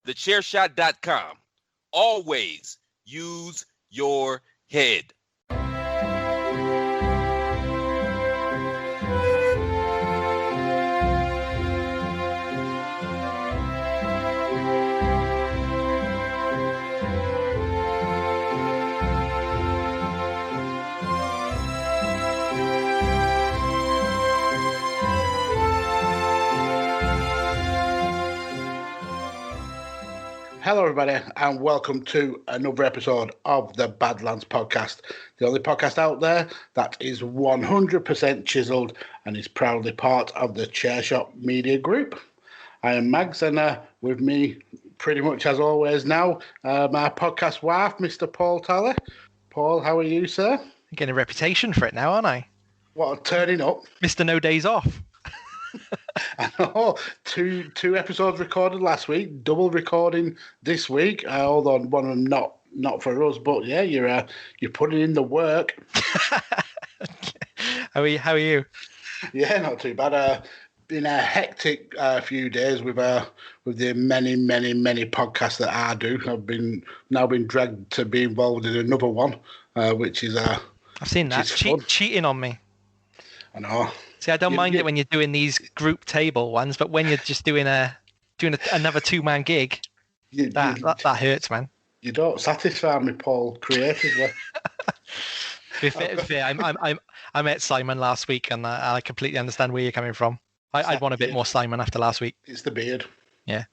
thechairshot.com. Always use your head. Hello, everybody, and welcome to another episode of the Badlands Podcast, the only podcast out there that is 100% chiseled and is proudly part of the Chairshot Media Group. I am Mags, and with me, pretty much as always now, my podcast wife, Mr. Paul Talley. Paul, how are you, sir? I'm getting a reputation for it now, aren't I? What, turning up? Mr. No Days Off. I know, two episodes recorded last week, double recording this week, although one of them not for us, but yeah, you're putting in the work. How are you? Yeah, not too bad. Been a hectic few days with the many podcasts that I do. I've now been dragged to be involved in another one, which is I've seen that cheating on me. I know. See, I don't mind it when you're doing these group table ones, but when you're just doing another two-man gig, that hurts, man. You don't satisfy me, Paul, creatively. Fair, I met Simon last week, and I completely understand where you're coming from. I'd want a bit more Simon after last week. It's the beard. Yeah,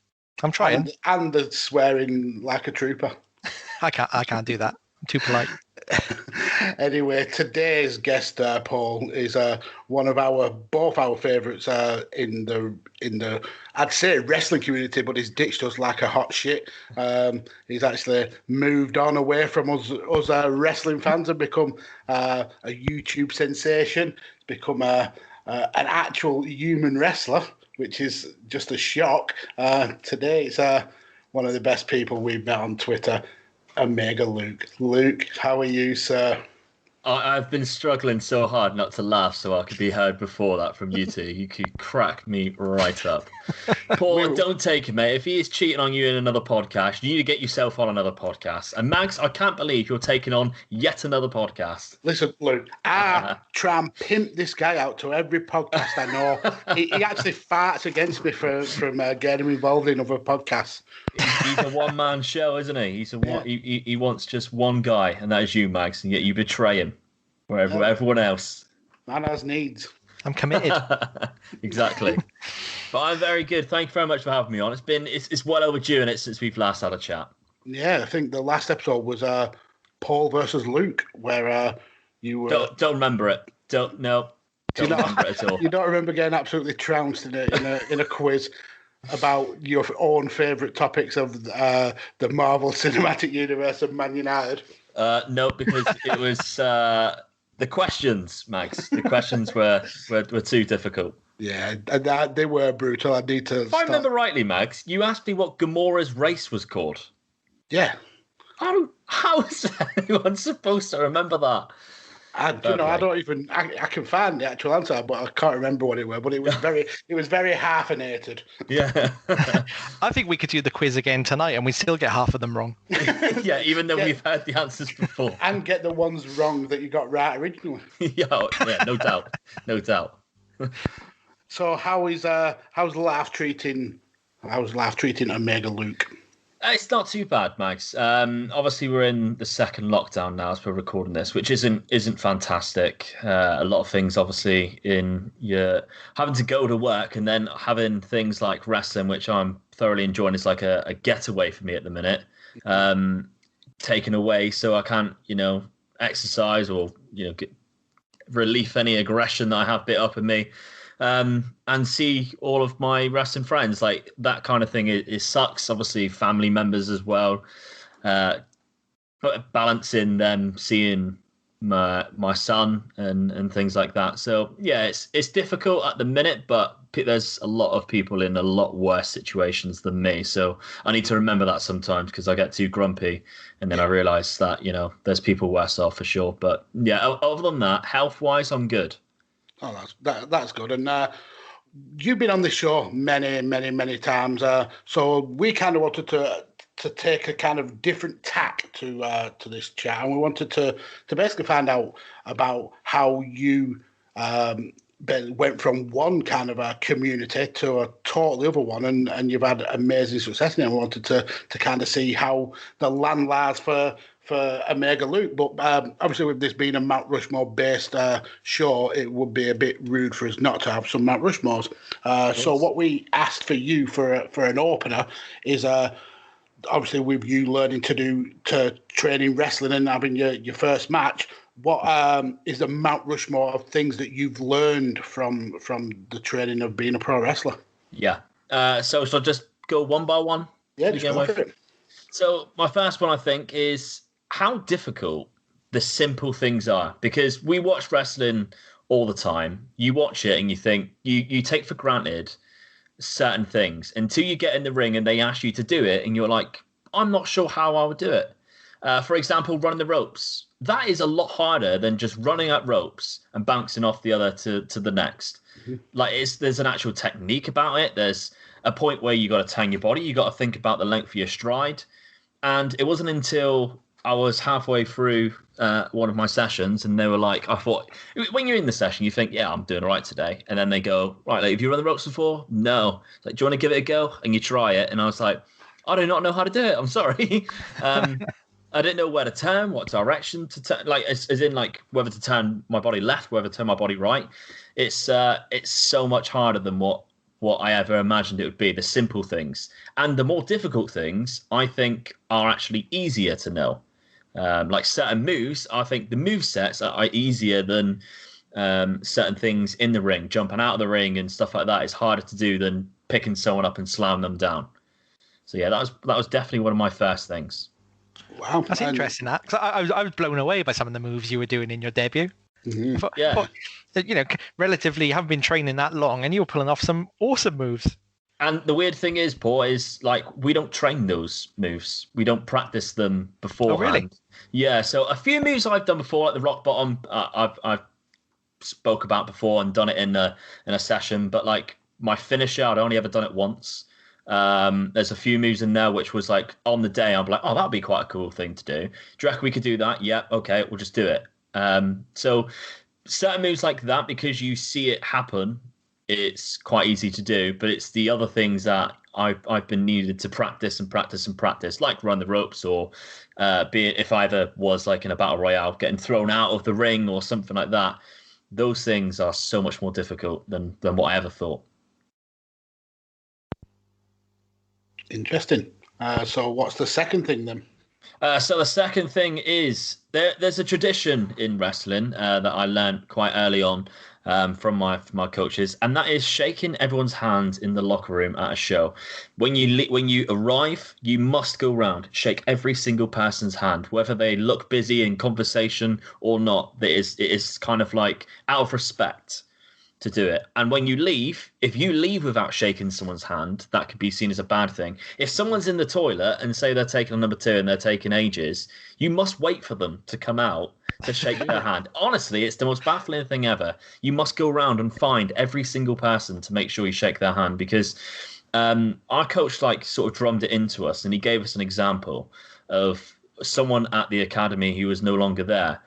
I'm trying. And the swearing like a trooper. I can't do that. I'm too polite. Anyway, today's guest, Paul, is one of both our favourites in the I'd say wrestling community, but he's ditched us like a hot shit. He's actually moved on away from us wrestling fans and become a YouTube sensation. He's become an actual human wrestler, which is just a shock. Today, it's one of the best people we've met on Twitter. Omega Luke. Luke, how are you, sir? I've been struggling so hard not to laugh so I could be heard before that from you two. You could crack me right up. Paul, don't take it, mate. If he is cheating on you in another podcast, you need to get yourself on another podcast. And Mags, I can't believe you're taking on yet another podcast. Listen, Luke, I try and pimp this guy out to every podcast I know. he actually farts against me from getting involved in other podcasts. He's a one-man show, isn't he? He wants just one guy, and that is you, Mags, and yet you betray him. Wherever everyone else. Man has needs. I'm committed. Exactly. But I'm very good. Thank you very much for having me on. It's well overdue, and it's since we've last had a chat. Yeah, I think the last episode was Paul versus Luke, where you were. Don't remember it. Don't remember it at all. You don't remember getting absolutely trounced in a quiz about your own favourite topics of the Marvel Cinematic Universe and Man United? No, because it was the questions, Max. The questions were too difficult. Yeah, they were brutal. I need to. If I remember rightly, Max, you asked me what Gamora's race was called. Yeah. How is anyone supposed to remember that? I don't even. I can find the actual answer, but I can't remember what it was. But it was very half-inated. Yeah. I think we could do the quiz again tonight, and we still get half of them wrong. Yeah, even though we've heard the answers before, and get the ones wrong that you got right originally. yeah, no doubt. So how's life treating Omega Luke? It's not too bad, Max. Obviously, we're in the second lockdown now as we're recording this, which isn't fantastic. A lot of things, obviously, in your having to go to work and then having things like wrestling, which I'm thoroughly enjoying, is like a getaway for me at the minute. Taken away, so I can't, exercise or get relief any aggression that I have bit up in me. And see all of my wrestling friends, like that kind of thing. It sucks. Obviously, family members as well. But balancing them, seeing my son and things like that. So yeah, it's difficult at the minute, but there's a lot of people in a lot worse situations than me. So I need to remember that sometimes because I get too grumpy, and then I realise that there's people worse off for sure. But yeah, other than that, health wise, I'm good. Oh, that's good. And you've been on this show many times. So we kind of wanted to take a kind of different tack to this chat, and we wanted to basically find out about how you went from one kind of a community to a totally other one, and you've had amazing success in it. And we wanted to kind of see how the land lies for Omega Luke. But obviously, with this being a Mount Rushmore based show, it would be a bit rude for us not to have some Mount Rushmores. So what we asked for you for an opener is obviously with you learning to train in wrestling and having your first match, what is the Mount Rushmore of things that you've learned from the training of being a pro wrestler? Yeah. So shall I just go one by one? Yeah, just go for it. So my first one, I think, is how difficult the simple things are. Because we watch wrestling all the time. You watch it and you think, you take for granted certain things until you get in the ring and they ask you to do it. And you're like, I'm not sure how I would do it. For example, running the ropes. That is a lot harder than just running up ropes and bouncing off the other to the next. Mm-hmm. Like there's an actual technique about it. There's a point where you got to tang your body. You got to think about the length of your stride. And it wasn't until I was halfway through one of my sessions, and they were like, I thought, when you're in the session, you think, yeah, I'm doing all right today. And then they go, right, like, have you run the ropes before? No. Like, do you want to give it a go? And you try it. And I was like, I do not know how to do it. I'm sorry. I didn't know where to turn, what direction to turn, like as in like whether to turn my body left, whether to turn my body right. It's so much harder than what I ever imagined it would be. The simple things and the more difficult things, I think, are actually easier to know. Like certain moves, I think the move sets are easier than certain things in the ring. Jumping out of the ring and stuff like that is harder to do than picking someone up and slamming them down. So yeah, that was definitely one of my first things. Wow, that's interesting. That 'cause I was blown away by some of the moves you were doing in your debut. Mm-hmm. But, you know, relatively, you haven't been training that long, and you were pulling off some awesome moves. And the weird thing is, Paul, is like we don't train those moves. We don't practice them beforehand. Oh, really? Yeah. So a few moves I've done before, like the rock bottom, I've spoke about before and done it in a session. But like my finisher, I'd only ever done it once. There's a few moves in there which was like on the day I'm like, oh, that'd be quite a cool thing to do. Do you reckon we could do that? Yeah, okay, we'll just do it. So certain moves like that, because you see it happen, it's quite easy to do. But it's the other things that I've been needed to practice, like run the ropes, or be it if I ever was like in a battle royale getting thrown out of the ring or something like that. Those things are so much more difficult than what I ever thought. Interesting. So what's the second thing then? So the second thing is there's a tradition in wrestling that I learned quite early on from my coaches, and that is shaking everyone's hands in the locker room at a show. When you arrive, you must go round, shake every single person's hand, whether they look busy in conversation or not. It is kind of like out of respect to do it. And when you leave, if you leave without shaking someone's hand, that could be seen as a bad thing. If someone's in the toilet and say they're taking a number 2 and they're taking ages, you must wait for them to come out to shake their hand. Honestly, it's the most baffling thing ever. You must go around and find every single person to make sure you shake their hand, because our coach like sort of drummed it into us, and he gave us an example of someone at the academy who was no longer there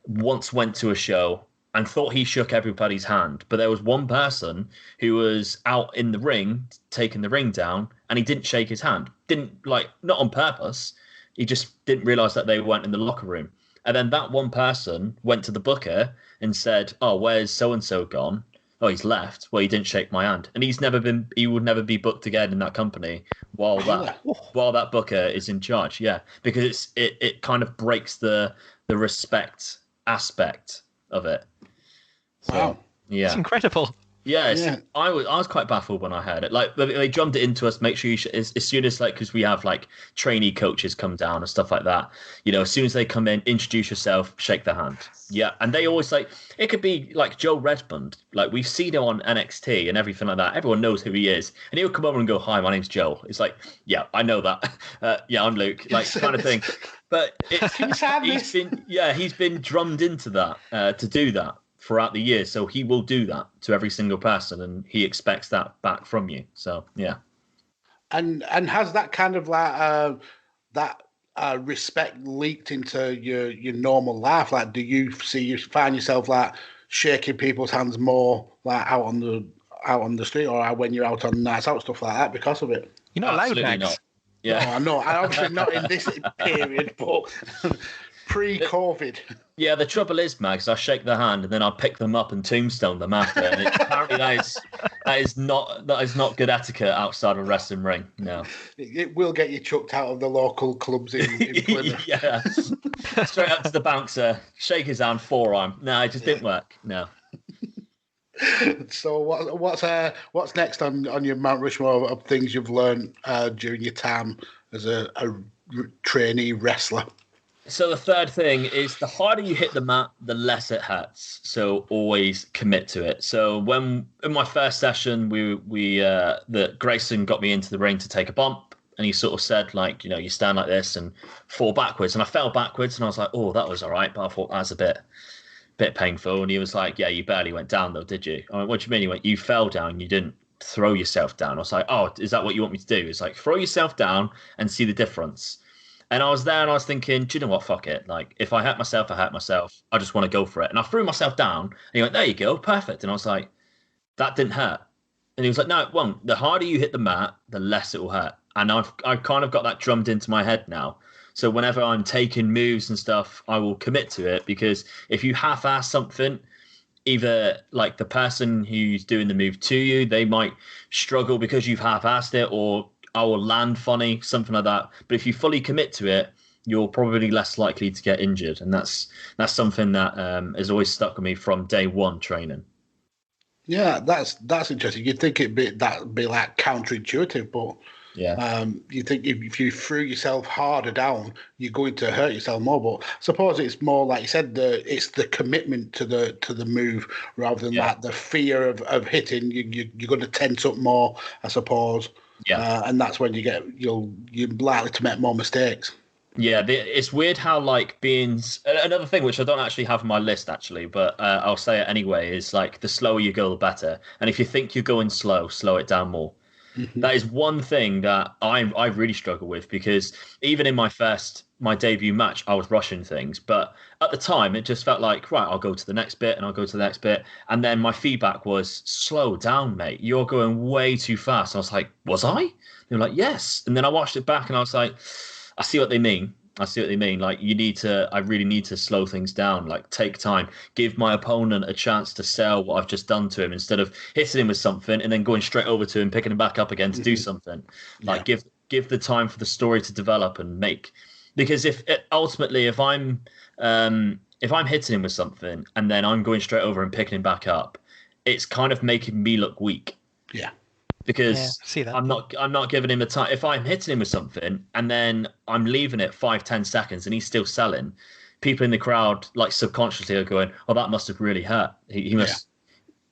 once went to a show and thought he shook everybody's hand. But there was one person who was out in the ring, taking the ring down, and he didn't shake his hand. Not on purpose. He just didn't realize that they weren't in the locker room. And then that one person went to the booker and said, oh, where's so-and-so gone? Oh, he's left. Well, he didn't shake my hand. And he would never be booked again in that company while that booker is in charge. Yeah, because it kind of breaks the respect aspect of it. So, wow. Yeah. It's incredible. Yeah, I was quite baffled when I heard it. Like they drummed it into us. Make sure you as soon as like, because we have like trainee coaches come down and stuff like that. You know, as soon as they come in, introduce yourself, shake their hand. Yeah, and they always like, it could be like Joe Redmond. Like we've seen him on NXT and everything like that. Everyone knows who he is, and he'll come over and go, "Hi, my name's Joe." It's like, yeah, I know that. Yeah, I'm Luke. Like kind of thing. But he's been drummed into that to do that throughout the year. So he will do that to every single person, and he expects that back from you. So, yeah. And has that kind of like respect leaked into your normal life? Like, do you find yourself like shaking people's hands more like out on the street, or when you're out on nights out, stuff like that, because of it? You're not allowed, Absolutely Mags. not. Yeah, no, I know. Obviously not in this period, but pre-COVID. Yeah, the trouble is, Mags, I shake their hand and then I pick them up and tombstone them after. And apparently that is not good etiquette outside of a wrestling ring. No, it will get you chucked out of the local clubs in Plymouth. Yeah, straight up to the bouncer, shake his hand, forearm. No, it just didn't work. No. So what's next on your Mount Rushmore of things you've learned during your time as a trainee wrestler? So the third thing is, the harder you hit the mat, the less it hurts. So always commit to it. So when in my first session, that Grayson got me into the ring to take a bump, and he sort of said, like, you stand like this and fall backwards, and I fell backwards, and I was like, oh, that was all right, but I thought that's a bit painful. And he was like, yeah, you barely went down though, did you? I went, what do you mean? He went, you fell down, you didn't throw yourself down. I was like, oh, is that what you want me to do? It's like, throw yourself down and see the difference. And I was there and I was thinking, do you know what? Fuck it. Like, if I hurt myself, I hurt myself. I just want to go for it. And I threw myself down and he went, there you go, perfect. And I was like, that didn't hurt. And he was like, no, it won't. The harder you hit the mat, the less it will hurt. And I've kind of got that drummed into my head now. So whenever I'm taking moves and stuff, I will commit to it, because if you half-ass something, either like the person who's doing the move to you, they might struggle because you've half-assed it, or I will land funny, something like that. But if you fully commit to it, you're probably less likely to get injured. And that's something that has always stuck with me from day one training. Yeah, that's interesting. You'd think it'd be like counterintuitive, but yeah, you think if you threw yourself harder down, you're going to hurt yourself more. But I suppose it's more like you said, it's the commitment to the move rather than like the fear of hitting. You're going to tense up more, I suppose. Yeah, and that's when you're likely to make more mistakes. Yeah, it's weird how another thing which I don't actually have on my list actually, but I'll say it anyway, is like the slower you go, the better. And if you think you're going slow it down more. Mm-hmm. That is one thing that I really struggle with, because even in my debut match, I was rushing things. But at the time, it just felt like, right, I'll go to the next bit and I'll go to the next bit. And then my feedback was, slow down, mate. You're going way too fast. I was like, was I? They were like, yes. And then I watched it back and I was like, I see what they mean. Like, I really need to slow things down, like take time, give my opponent a chance to sell what I've just done to him, instead of hitting him with something and then going straight over to him, picking him back up again to do something. Like, give the time for the story to develop and make, because if I'm hitting him with something and then I'm going straight over and picking him back up, it's kind of making me look weak. Yeah. Because see that. I'm not giving him a time. If I'm hitting him with something and then I'm leaving it 5-10 seconds and he's still selling, people in the crowd like subconsciously are going, "Oh, that must have really hurt. He must,"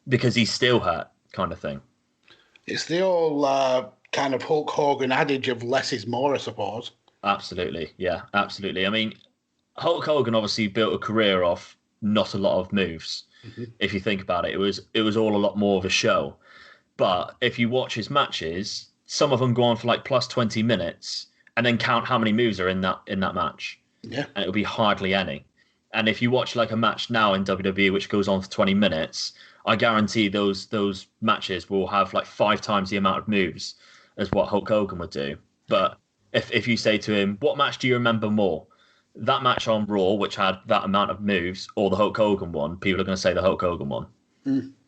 because he's still hurt, kind of thing. It's the old kind of Hulk Hogan adage of less is more, I suppose. Absolutely, yeah, absolutely. I mean, Hulk Hogan obviously built a career off not a lot of moves. Mm-hmm. If you think about it, it was all a lot more of a show. But if you watch his matches, some of them go on for like plus 20 minutes, and then count how many moves are in that match. Yeah. And it'll be hardly any. And if you watch like a match now in WWE, which goes on for 20 minutes, I guarantee those matches will have like 5 times the amount of moves as what Hulk Hogan would do. But if you say to him, what match do you remember more? That match on Raw, which had that amount of moves, or the Hulk Hogan one, people are going to say the Hulk Hogan one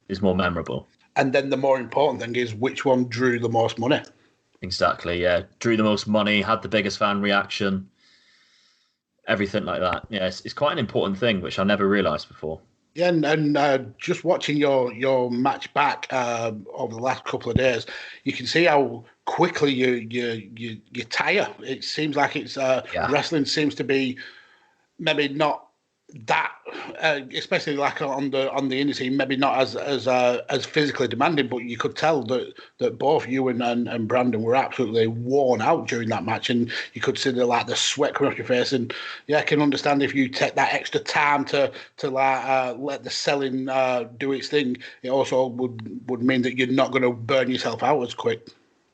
is more memorable. And then the more important thing is which one drew the most money. Exactly, yeah. Drew the most money, had the biggest fan reaction, everything like that. Yeah, it's quite an important thing, which I never realised before. Yeah, and just watching your match back over the last couple of days, you can see how quickly you tire. It seems like it's wrestling seems to be maybe not that, especially like on the indie scene, maybe not as physically demanding, but you could tell that both you and Brandon were absolutely worn out during that match, and you could see the sweat coming off your face. And yeah, I can understand if you take that extra time to let the selling do its thing. It also would mean that you're not going to burn yourself out as quick.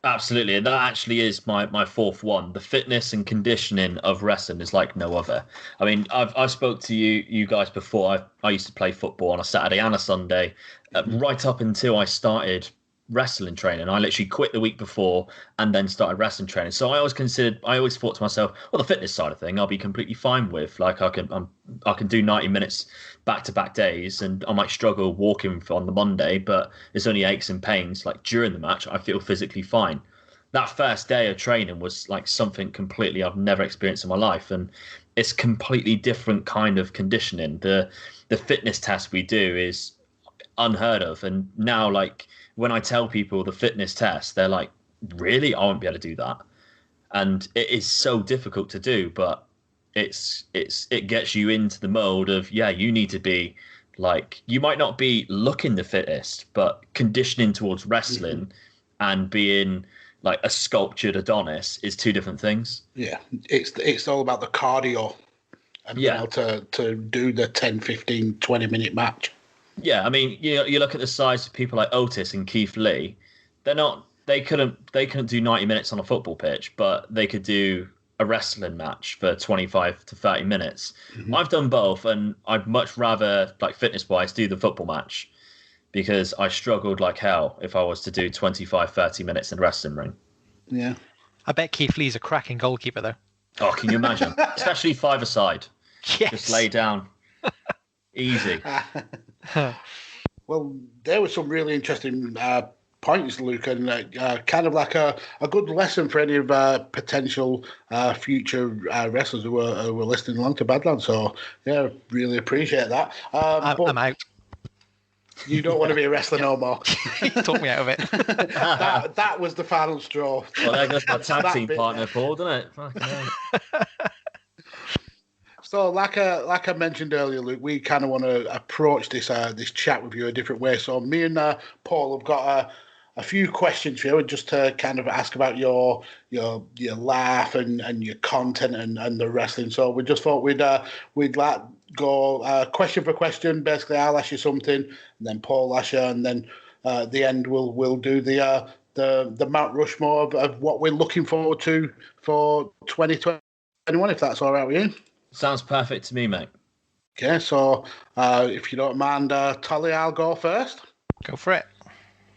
Absolutely, and that actually is my fourth one. The fitness and conditioning of wrestling is like no other. I mean, I've spoke to you guys before. I used to play football on a Saturday and a Sunday, right up until I started wrestling training. I literally quit the week before and then started wrestling training. So I always thought to myself, well, the fitness side of thing I'll be completely fine with. Like I can do 90 minutes back-to-back days, and I might struggle walking on the Monday, but it's only aches and pains. Like during the match, I feel physically fine. That first day of training was like something completely I've never experienced in my life, and it's completely different kind of conditioning. The fitness test we do is unheard of, and now like when I tell people the fitness test, they're like, really? I won't be able to do that. And it is so difficult to do, but it gets you into the mode of, yeah, you need to be like, you might not be looking the fittest, but conditioning towards wrestling and being like a sculptured Adonis is two different things. Yeah, it's all about the cardio and being able to do the 10, 15, 20-minute match. Yeah, I mean, you look at the size of people like Otis and Keith Lee. They couldn't do 90 minutes on a football pitch, but they could do a wrestling match for 25 to 30 minutes. I've done both, and I'd much rather, like fitness-wise, do the football match because I struggled like hell if I was to do 25, 30 minutes in a wrestling ring. Yeah. I bet Keith Lee's a cracking goalkeeper, though. Oh, can you imagine? Especially five-a-side. Yes. Just lay down. Easy. Well, there were some really interesting points, Luke, and kind of like a good lesson for any of potential future wrestlers who were listening along to Badlands. So, yeah, really appreciate that. I'm out. You don't want to be a wrestler no more. You talked me out of it. that was the final straw. Well, there goes my tag team partner, Paul, doesn't it? Fucking hell. So, like I mentioned earlier, Luke, we kind of want to approach this chat with you a different way. So, me and Paul have got a few questions for you, just to kind of ask about your life and your content and the wrestling. So, we just thought we'd like go question for question. Basically, I'll ask you something, and then Paul will ask you, and then at the end we'll do the Mount Rushmore of what we're looking forward to for 2021, if that's all right with you. Sounds perfect to me, mate. Okay, so if you don't mind, Tolly, I'll go first. Go for it.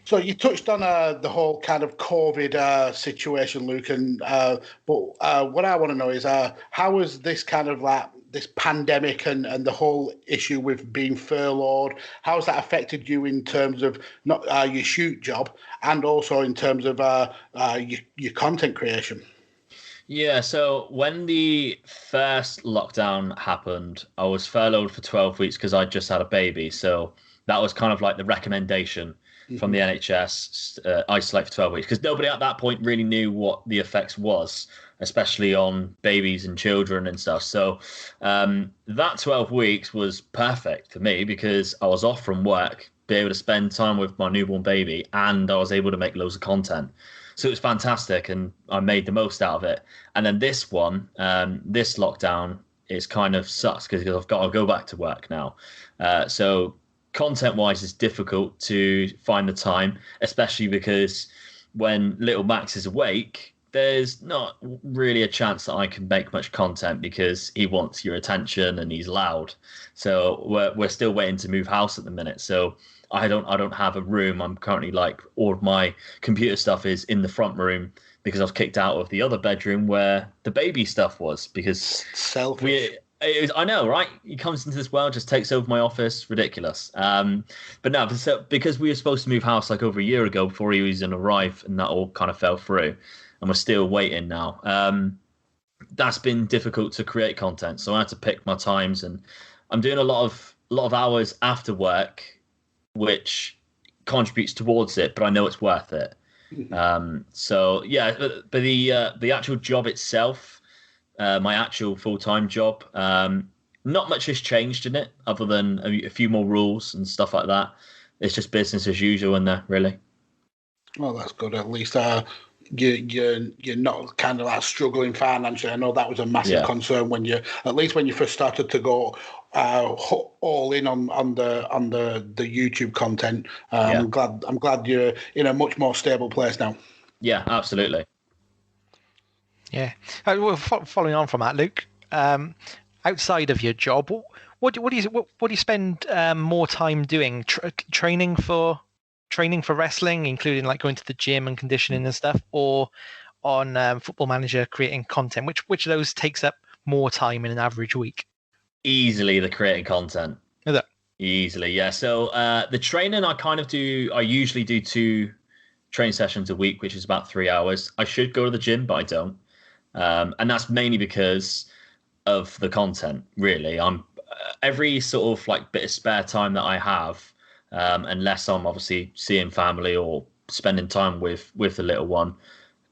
So you touched on the whole kind of COVID situation, Luke, and but what I want to know is how was this kind of like this pandemic and the whole issue with being furloughed, how has that affected you in terms of not your shoot job and also in terms of your content creation? Yeah, so when the first lockdown happened, I was furloughed for 12 weeks because I just had a baby. So that was kind of like the recommendation from the NHS, isolate for 12 weeks, because nobody at that point really knew what the effects was, especially on babies and children and stuff. So that 12 weeks was perfect for me because I was off from work, be able to spend time with my newborn baby, and I was able to make loads of content. So it was fantastic, and I made the most out of it. And then this one, this lockdown, is kind of sucks because I've got to go back to work now. So content-wise, it's difficult to find the time, especially because when little Max is awake, there's not really a chance that I can make much content because he wants your attention and he's loud. So we're still waiting to move house at the minute. So I don't have a room. I'm currently like all of my computer stuff is in the front room because I was kicked out of the other bedroom where the baby stuff was because selfish. I know, right? He comes into this world, just takes over my office. Ridiculous. But no, because we were supposed to move house like over a year ago before he was going to arrive, and that all kind of fell through, and we're still waiting now. That's been difficult to create content, so I had to pick my times, and I'm doing a lot of hours after work, which contributes towards it, but I know it's worth it. So yeah, but the actual job itself, my actual full-time job, not much has changed in it other than a few more rules and stuff like that. It's just business as usual in there, really. Well, that's good. At least you're not kind of like struggling financially. I know that was a massive concern when you first started to go all in on the YouTube content. I'm glad you're in a much more stable place now. Yeah, absolutely. Yeah. Well, following on from that, Luke, outside of your job, what do you spend more time doing? Training for wrestling, including like going to the gym and conditioning and stuff, or on Football Manager creating content? Which of those takes up more time in an average week? Easily the creating content. Is it? Easily, yeah. So the training I usually do 2 training sessions a week, which is about 3 hours. I should go to the gym, but I don't. And that's mainly because of the content, really. I'm every sort of like bit of spare time that I have, unless I'm obviously seeing family or spending time with the little one,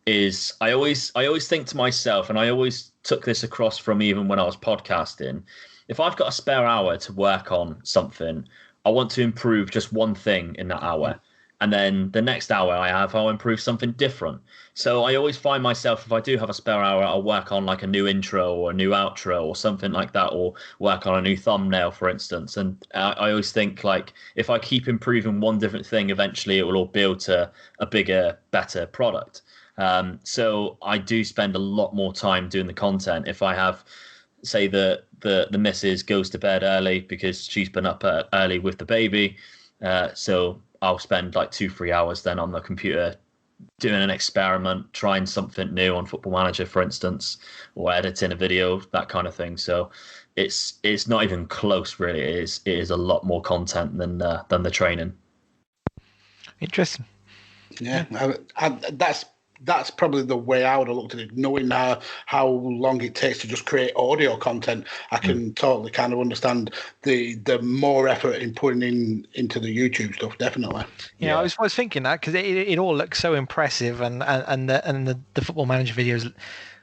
is I always think to myself, and I always took this across from even when I was podcasting, if I've got a spare hour to work on something, I want to improve just one thing in that hour. And then the next hour I'll improve something different. So I always find myself, if I do have a spare hour, I'll work on like a new intro or a new outro or something like that, or work on a new thumbnail, for instance. And I always think, like, if I keep improving one different thing, eventually it will all build to a bigger, better product. So I do spend a lot more time doing the content. If I have, say, the missus goes to bed early because she's been up early with the baby, so I'll spend like 2-3 hours then on the computer doing an experiment, trying something new on Football Manager, for instance, or editing a video, that kind of thing. So it's not even close, really. It is a lot more content than the training. Interesting. Yeah, that's probably the way I would have looked at it. Knowing how long it takes to just create audio content, I can totally kind of understand the more effort in putting into the YouTube stuff. Definitely. Yeah, I was thinking that because it all looks so impressive, and the Football Manager videos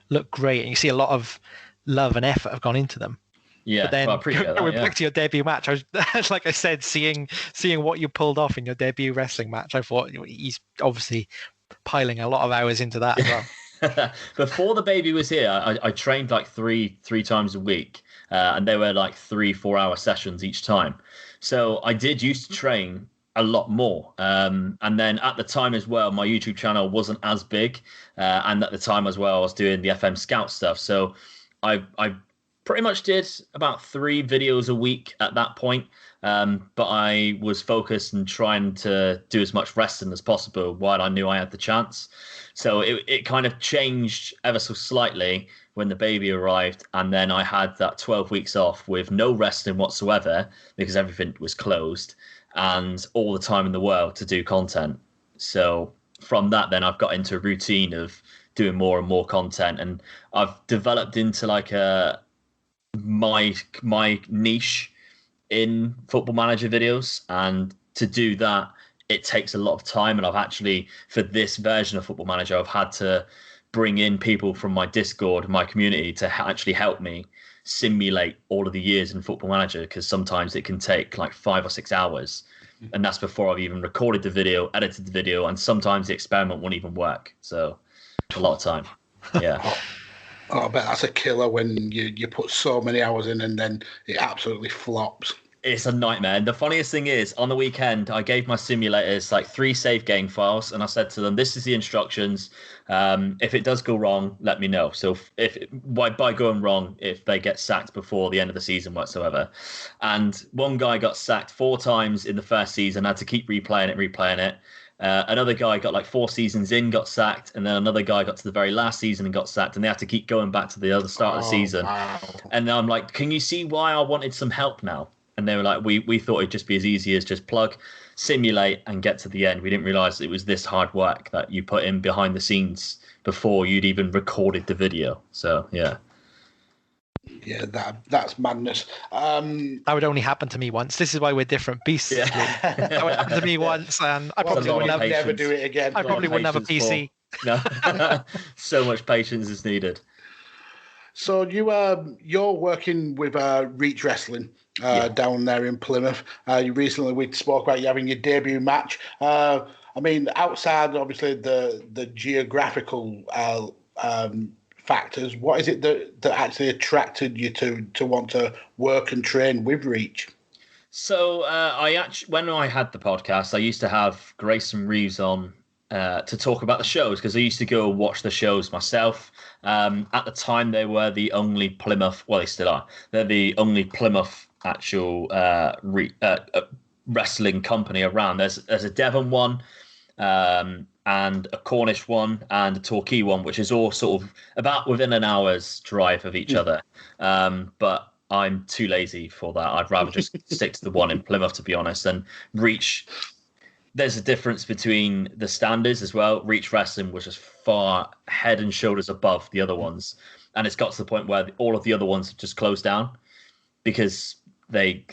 look great, and you see a lot of love and effort have gone into them. Yeah, but then well, I appreciate that, back to your debut match, I was like I said, seeing what you pulled off in your debut wrestling match, I thought he's obviously piling a lot of hours into that as well. Before the baby was here, I trained like three times a week, and they were like 3-4 hour sessions each time. So I did used to train a lot more, and then at the time as well, my YouTube channel wasn't as big, and at the time as well, I was doing the FM Scout stuff. So I pretty much did about 3 videos a week at that point. But I was focused and trying to do as much wrestling as possible while I knew I had the chance. So it kind of changed ever so slightly when the baby arrived. And then I had that 12 weeks off with no wrestling whatsoever because everything was closed, and all the time in the world to do content. So from that, then I've got into a routine of doing more and more content. And I've developed into like my niche in Football Manager videos, and to do that it takes a lot of time. And I've actually, for this version of Football Manager, I've had to bring in people from my Discord, my community, to actually help me simulate all of the years in Football Manager, because sometimes it can take like 5 or 6 hours, and that's before I've even recorded the video, edited the video, and sometimes the experiment won't even work. So a lot of time. Yeah. Oh, I bet that's a killer when you put so many hours in and then it absolutely flops. It's a nightmare. And the funniest thing is, on the weekend, I gave my simulators like 3 save game files, and I said to them, this is the instructions. If it does go wrong, let me know. So by going wrong, if they get sacked before the end of the season whatsoever. And one guy got sacked 4 times in the first season, had to keep replaying it. Another guy got like 4 seasons in, got sacked, and then another guy got to the very last season and got sacked, and they had to keep going back to the other start of the season. Wow. And I'm like, can you see why I wanted some help now? And they were like, we thought it'd just be as easy as just plug, simulate, and get to the end. We didn't realize it was this hard work that you put in behind the scenes before you'd even recorded the video. So yeah. Yeah, that's madness. That would only happen to me once. This is why we're different beasts. Yeah. That would happen to me once, and I probably wouldn't never do it again. I probably wouldn't have a PC. No, so much patience is needed. So you're working with Reach Wrestling down there in Plymouth. We spoke about you having your debut match. I mean, outside obviously the geographical factors, what is it that actually attracted you to want to work and train with Reach? So when I had the podcast, I used to have Grayson Reeves on to talk about the shows, because I used to go watch the shows myself. At the time, they were the only Plymouth. Well, they still are. They're the only Plymouth actual wrestling company around. There's a Devon one, and a Cornish one, and a Torquay one, which is all sort of about within an hour's drive of each other. But I'm too lazy for that. I'd rather just stick to the one in Plymouth, to be honest. And Reach, there's a difference between the standards as well. Reach Wrestling was just far head and shoulders above the other ones. And it's got to the point where all of the other ones have just closed down, because they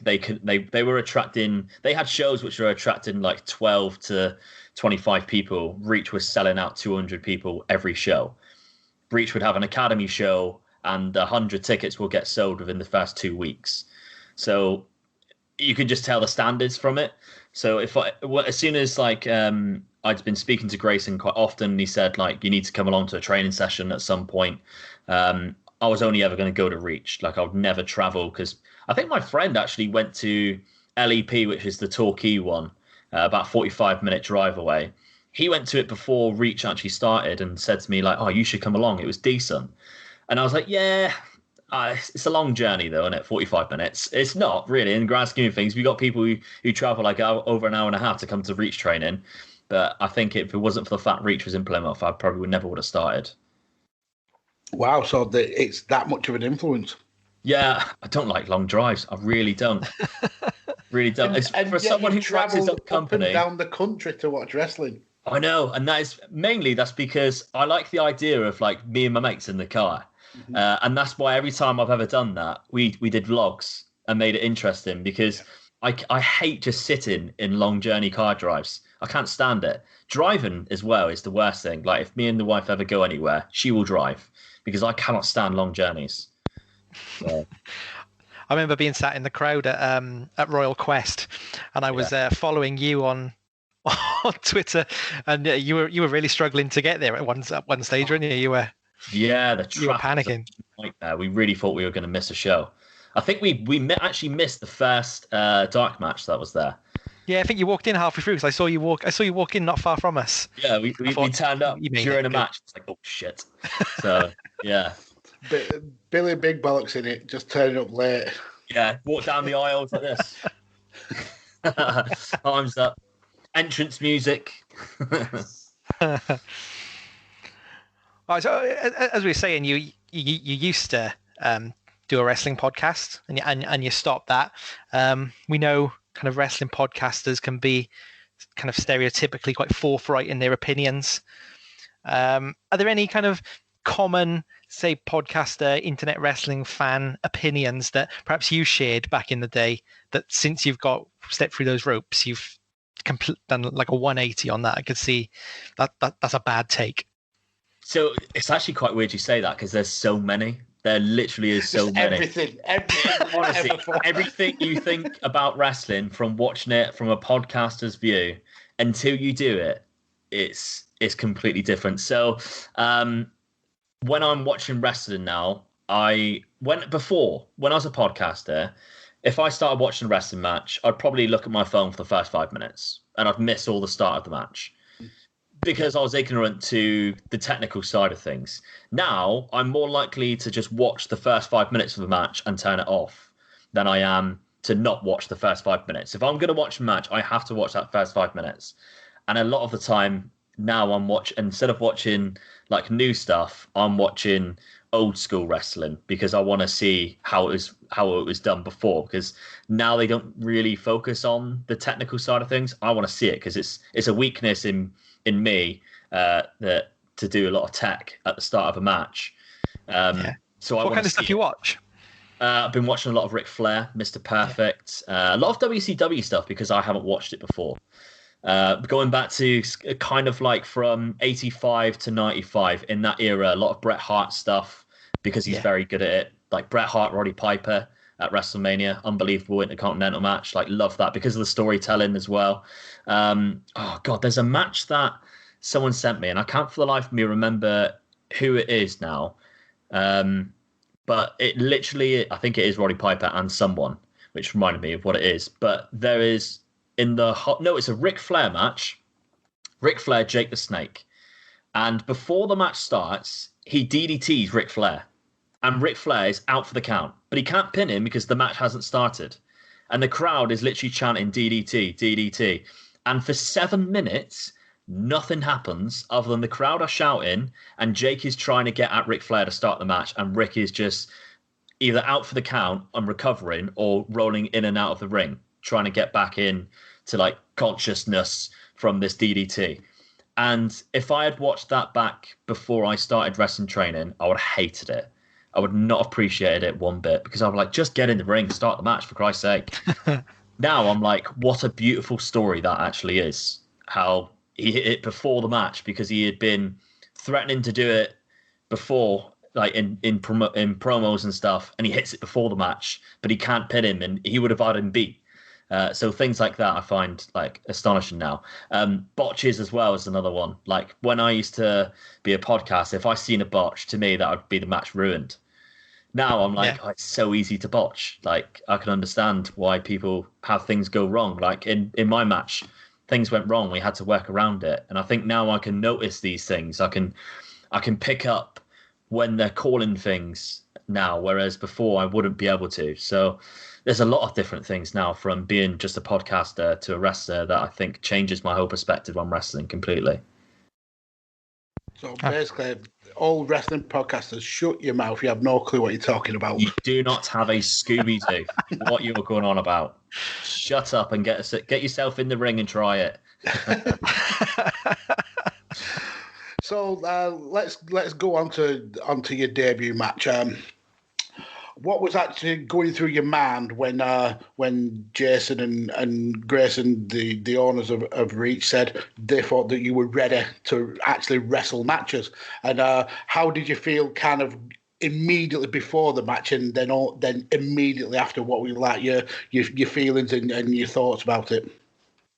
were attracting, they had shows which were attracting like 12 to 25 people. Reach was selling out 200 people every show. Reach would have an academy show, and 100 tickets will get sold within the first 2 weeks. So you could just tell the standards from it. So as soon as I'd been speaking to Grayson quite often, and he said like, you need to come along to a training session at some point. I was only ever going to go to Reach. Like, I would never travel, because I think my friend actually went to LEP, which is the Torquay one, about 45-minute drive away. He went to it before Reach actually started and said to me like, oh, you should come along. It was decent. And I was like, yeah, it's a long journey though, isn't it? 45 minutes. It's not really, in the grand scheme of things. We got people who travel like over an hour and a half to come to Reach training. But I think if it wasn't for the fact Reach was in Plymouth, I probably never would have started. Wow, so it's that much of an influence. Yeah, I don't like long drives. I really don't. Really don't. And for someone who travels up company, up and down the country to watch wrestling. I know, and that's because I like the idea of like me and my mates in the car. Mm-hmm. And that's why every time I've ever done that, we did vlogs and made it interesting, because I hate just sitting in long journey car drives. I can't stand it. Driving as well is the worst thing. Like, if me and the wife ever go anywhere, she will drive, because I cannot stand long journeys. So. I remember being sat in the crowd at Royal Quest, and I was following you on Twitter, and you were really struggling to get there at one stage, weren't you? You were panicking. Nightmare. We really thought we were going to miss a show. I think we actually missed the first dark match that was there. Yeah, I think you walked in halfway through, because I saw you walk in not far from us. Yeah, we turned up during a match. It's like, oh shit. So yeah. Billy Big Bollocks in it, just turning up late. Yeah, walk down the aisles like this. Arms up. Entrance music. Right, so as we were saying, you used to do a wrestling podcast, and you stopped that. We know kind of wrestling podcasters can be kind of stereotypically quite forthright in their opinions. Are there any kind of common, say, podcaster, internet wrestling fan opinions that perhaps you shared back in the day, that since you've stepped through those ropes, you've done like a 180 on that? I could see that's a bad take. So it's actually quite weird you say that, because there's so many. There literally is so many. Everything. Honestly, everything you think about wrestling, from watching it from a podcaster's view until you do it, it's completely different. So when I'm watching wrestling now, when I was a podcaster, if I started watching a wrestling match, I'd probably look at my phone for the first 5 minutes, and I'd miss all the start of the match, because I was ignorant to the technical side of things. Now, I'm more likely to just watch the first 5 minutes of a match and turn it off than I am to not watch the first 5 minutes. If I'm going to watch a match, I have to watch that first 5 minutes. And a lot of the time now, instead of watching like new stuff, I'm watching old school wrestling, because I want to see how it was done before, because now they don't really focus on the technical side of things. I want to see it, because it's a weakness in me that to do a lot of tech at the start of a match. So what kind of stuff you watch? I've been watching a lot of Ric Flair, Mr. Perfect, a lot of WCW stuff, because I haven't watched it before. Going back to kind of like from 85 to 95, in that era, a lot of Bret Hart stuff, because he's very good at it. Like Bret Hart, Roddy Piper at WrestleMania, unbelievable Intercontinental match. Like, love that because of the storytelling as well. Oh God, there's a match that someone sent me, and I can't for the life of me remember who it is now. But it literally, I think it is Roddy Piper and someone, which reminded me of what it is. But there is it's a Ric Flair match. Ric Flair, Jake the Snake. And before the match starts, he DDTs Ric Flair. And Ric Flair is out for the count. But he can't pin him because the match hasn't started. And the crowd is literally chanting DDT, DDT. And for 7 minutes, nothing happens other than the crowd are shouting and Jake is trying to get at Ric Flair to start the match. And Rick is just either out for the count and recovering or rolling in and out of the ring, trying to get back in to like consciousness from this DDT. And if I had watched that back before I started wrestling training, I would have hated it. I would not have appreciated it one bit because I was like, just get in the ring, start the match for Christ's sake. Now I'm like, what a beautiful story that actually is. How he hit it before the match because he had been threatening to do it before, like in promos and stuff, and he hits it before the match, but he can't pin him, and he would have had him beat. So things like that I find like astonishing now. Botches as well is another one. Like when I used to be a podcast, if I seen a botch, to me that would be the match ruined. Now I'm like, oh, it's so easy to botch. Like I can understand why people have things go wrong. Like in my match, things went wrong. We had to work around it. And I think now I can notice these things. I can pick up when they're calling things now, whereas before I wouldn't be able to. So there's a lot of different things now from being just a podcaster to a wrestler that I think changes my whole perspective on wrestling completely. So basically, all wrestling podcasters, shut your mouth. You have no clue what you're talking about. You do not have a Scooby-Doo what you're going on about. Shut up and get yourself in the ring and try it. So let's go onto your debut match. What was actually going through your mind when Jason and Grayson, the owners of Reach, said they thought that you were ready to actually wrestle matches? And how did you feel kind of immediately before the match and then immediately after? What were like your feelings and your thoughts about it?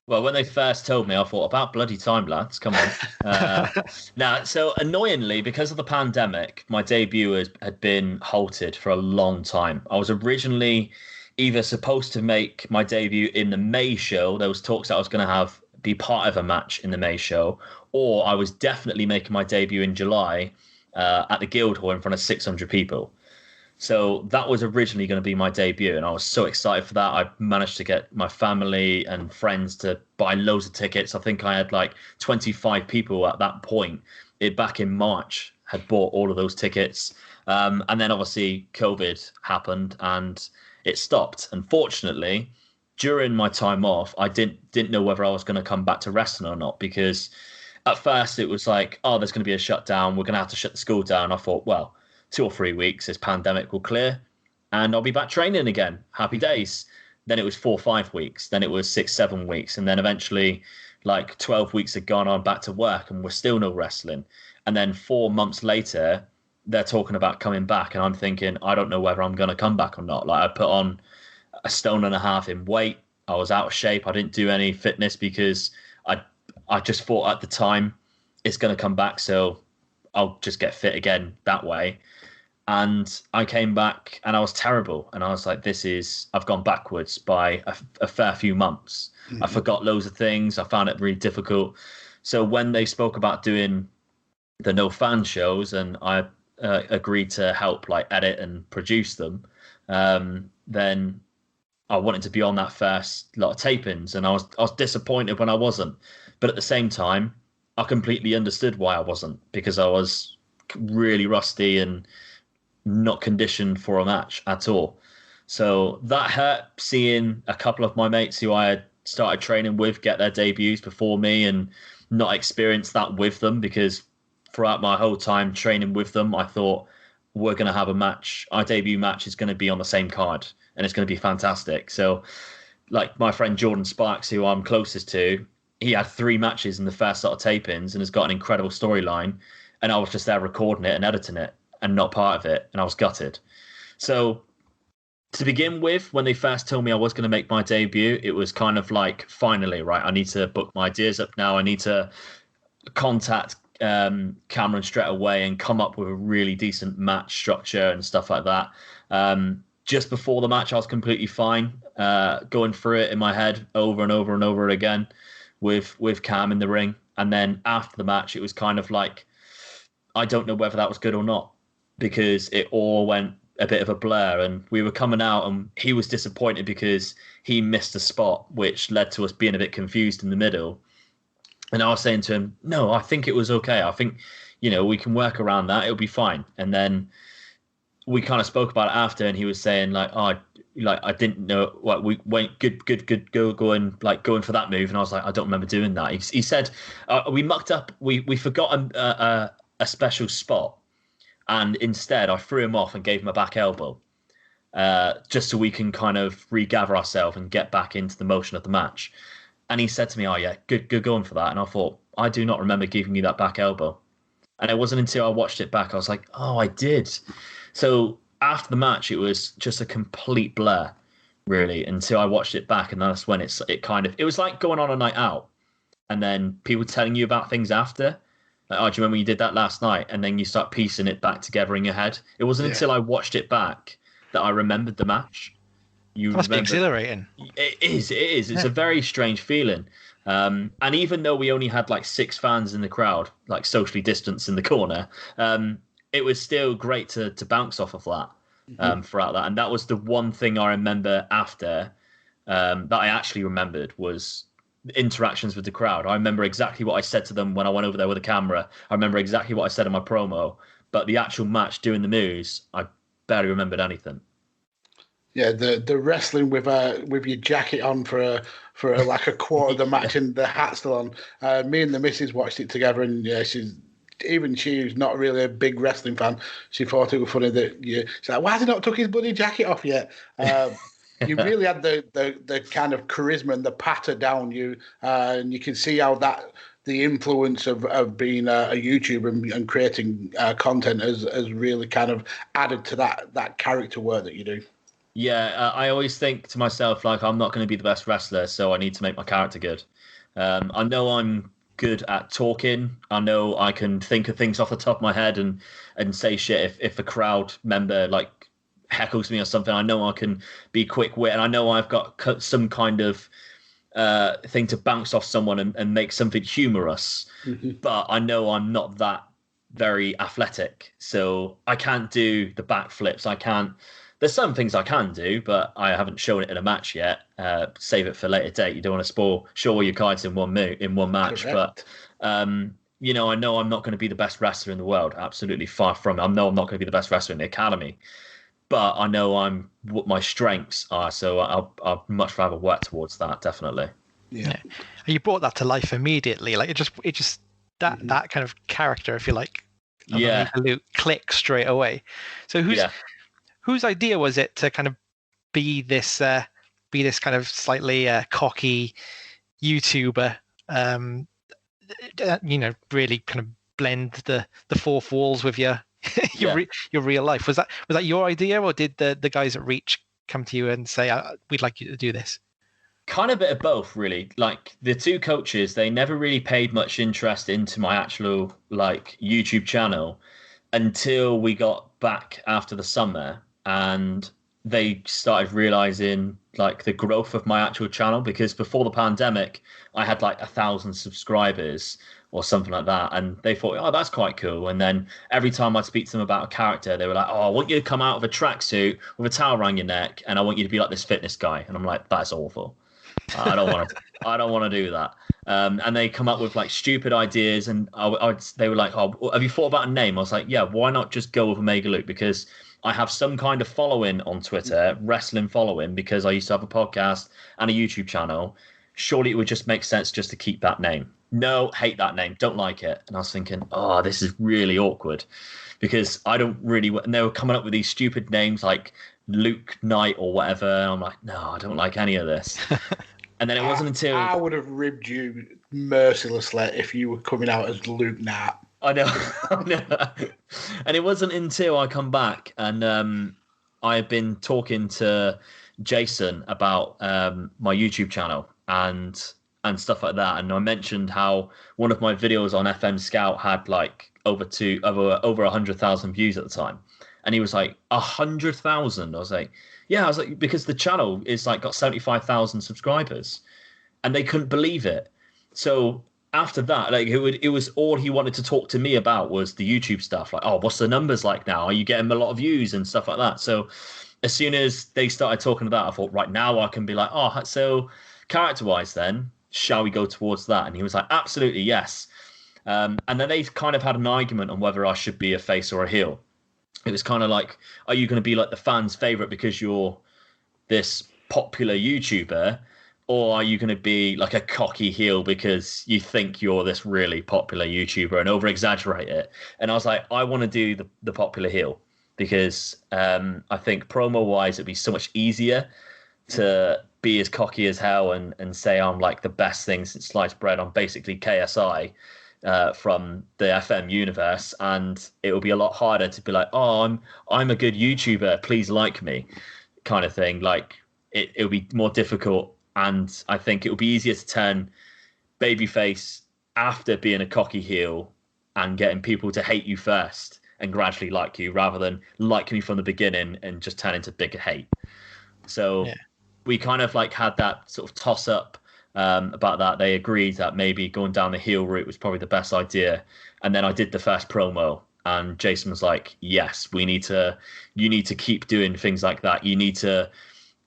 Well, when they first told me, I thought, about bloody time, lads. Come on. So annoyingly, because of the pandemic, my debut had been halted for a long time. I was originally either supposed to make my debut in the May show. There was talks that I was going to be part of a match in the May show, or I was definitely making my debut in July at the Guildhall in front of 600 people. So that was originally going to be my debut, and I was so excited for that. I managed to get my family and friends to buy loads of tickets. I think I had like 25 people at that point. Back in March, had bought all of those tickets. And then obviously COVID happened and it stopped. Unfortunately, during my time off, I didn't know whether I was going to come back to wrestling or not, because at first it was like, oh, there's going to be a shutdown. We're going to have to shut the school down. I thought, well, 2 or 3 weeks, this pandemic will clear and I'll be back training again. Happy days. Then it was 4 or 5 weeks. Then it was 6, 7 weeks. And then eventually like 12 weeks had gone on back to work and we're still no wrestling. And then 4 months later, they're talking about coming back. And I'm thinking, I don't know whether I'm going to come back or not. Like I put on 1.5 stone in weight. I was out of shape. I didn't do any fitness because I just thought at the time it's going to come back. So I'll just get fit again that way. And I came back and I was terrible. And I was like, I've gone backwards by a fair few months. Mm-hmm. I forgot loads of things. I found it really difficult. So when they spoke about doing the no fan shows and I agreed to help like edit and produce them, then I wanted to be on that first lot of tapings. And I was disappointed when I wasn't. But at the same time, I completely understood why I wasn't, because I was really rusty and not conditioned for a match at all. So that hurt, seeing a couple of my mates who I had started training with get their debuts before me and not experience that with them, because throughout my whole time training with them, I thought we're going to have a match. Our debut match is going to be on the same card and it's going to be fantastic. So like my friend Jordan Sparks, who I'm closest to, he had 3 matches in the first lot of tapings and has got an incredible storyline. And I was just there recording it and editing it. and not part of it, and I was gutted. So to begin with, when they first told me I was going to make my debut, it was kind of like, finally, right, I need to book my ideas up now. I need to contact Cameron straight away and come up with a really decent match structure and stuff like that. Just before the match, I was completely fine, going through it in my head over and over and over again with Cam in the ring. And then after the match, it was kind of like, I don't know whether that was good or not, because it all went a bit of a blur, and we were coming out and he was disappointed because he missed a spot, which led to us being a bit confused in the middle. And I was saying to him, no, I think it was okay. I think, we can work around that. It'll be fine. And then we kind of spoke about it after, and he was saying like, oh, like I didn't know what we went good, going for that move. And I was like, I don't remember doing that. He said, we mucked up. We forgot a special spot. And instead I threw him off and gave him a back elbow, just so we can kind of regather ourselves and get back into the motion of the match. And he said to me, oh yeah, good going for that. And I thought, I do not remember giving you that back elbow. And it wasn't until I watched it back, I was like, oh, I did. So after the match, it was just a complete blur, really, until I watched it back. And that's when it was like going on a night out and then people telling you about things after. Like, oh, do you remember you did that last night? And then you start piecing it back together in your head. It wasn't until I watched it back that I remembered the match. Must be exhilarating. It is. It's a very strange feeling. And even though we only had like 6 fans in the crowd, like socially distanced in the corner, it was still great to bounce off of that throughout that. And that was the one thing I remember after that I actually remembered was interactions with the crowd. I remember exactly what I said to them when I went over there with a camera. I remember exactly what I said in my promo. But the actual match, doing the moves, I barely remembered anything. Yeah, the wrestling with your jacket on for like a quarter of the match and the hat still on. Me and the missus watched it together, and she's not really a big wrestling fan. She thought it was funny that she's like, why has he not took his bloody jacket off yet? You really had the kind of charisma and the patter down you, and you can see how the influence of being a YouTuber and creating content has really kind of added to that character work that you do. Yeah, I always think to myself, like, I'm not going to be the best wrestler, so I need to make my character good. I know I'm good at talking. I know I can think of things off the top of my head and say shit if a crowd member, like, heckles me or something. I know I can be quick-wit, and I know I've got some kind of thing to bounce off someone and make something humorous. Mm-hmm. But I know I'm not that very athletic, so I can't do the backflips. I can't... There's some things I can do, but I haven't shown it in a match yet. Save it for a later date. You don't want to show all your cards in one match. Correct. But I know I'm not going to be the best wrestler in the world. Absolutely far from it. I know I'm not going to be the best wrestler in the academy, but I know what my strengths are. So I'll much rather work towards that. Definitely. Yeah. You brought that to life immediately. Like it just that kind of character, if you like. Luke clicks straight away. So whose idea was it to kind of be this kind of slightly cocky YouTuber? Really kind of blend the fourth walls with your real life. Was that your idea, or did the guys at Reach come to you and say, "We'd like you to do this"? Kind of a bit of both, really. Like the two coaches, they never really paid much interest into my actual like YouTube channel until we got back after the summer. And they started realizing like the growth of my actual channel, because before the pandemic, I had like 1,000 subscribers or something like that. And they thought, oh, that's quite cool. And then every time I'd speak to them about a character, they were like, oh, I want you to come out of a tracksuit with a towel around your neck, and I want you to be like this fitness guy. And I'm like, that's awful. I don't want to do that. And they come up with like stupid ideas, and they were like, oh, have you thought about a name? I was like, yeah, why not just go with Omega Luke? Because I have some kind of following on Twitter, wrestling following, because I used to have a podcast and a YouTube channel. Surely it would just make sense just to keep that name. No, hate that name, don't like it. And I was thinking, oh, this is really awkward, because I don't really... And they were coming up with these stupid names like Luke Knight or whatever. And I'm like, no, I don't like any of this. And then it wasn't until... I would have ribbed you mercilessly if you were coming out as Luke Knight. I know. I know. And it wasn't until I come back and I had been talking to Jason about my YouTube channel and stuff like that. And I mentioned how one of my videos on FM Scout had like over 100,000 views at the time. And he was like, 100,000? I was like, yeah. I was like, because the channel is like got 75,000 subscribers. And they couldn't believe it. So after that, like it was all he wanted to talk to me about was the YouTube stuff. Like, oh, what's the numbers like now? Are you getting a lot of views and stuff like that? So as soon as they started talking about that, I thought, right now I can be like, oh, so character-wise then, shall we go towards that? And he was like, absolutely, yes. And then they kind of had an argument on whether I should be a face or a heel. It was kind of like, are you going to be like the fans' favorite because you're this popular YouTuber? Or are you going to be like a cocky heel because you think you're this really popular YouTuber and over-exaggerate it? And I was like, I want to do the popular heel because I think promo-wise it'd be so much easier to be as cocky as hell and say I'm like the best thing since sliced bread. I'm basically KSI from the FM universe, and it will be a lot harder to be like, oh, I'm a good YouTuber, please like me, kind of thing. Like it'll be more difficult. And I think it would be easier to turn babyface after being a cocky heel and getting people to hate you first and gradually like you rather than like me from the beginning and just turn into bigger hate. So we kind of like had that sort of toss up about that. They agreed that maybe going down the heel route was probably the best idea. And then I did the first promo and Jason was like, yes, you need to keep doing things like that. You need to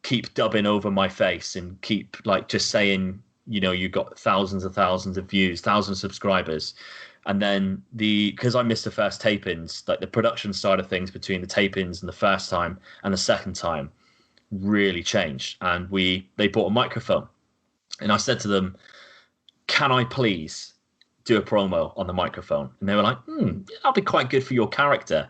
keep dubbing over my face and keep like just saying, you know, you got thousands of views, thousands of subscribers. And then because I missed the first tapings, like the production side of things between the tapings and the first time and the second time really changed. And they bought a microphone and I said to them, can I please do a promo on the microphone? And they were like, that'll be quite good for your character.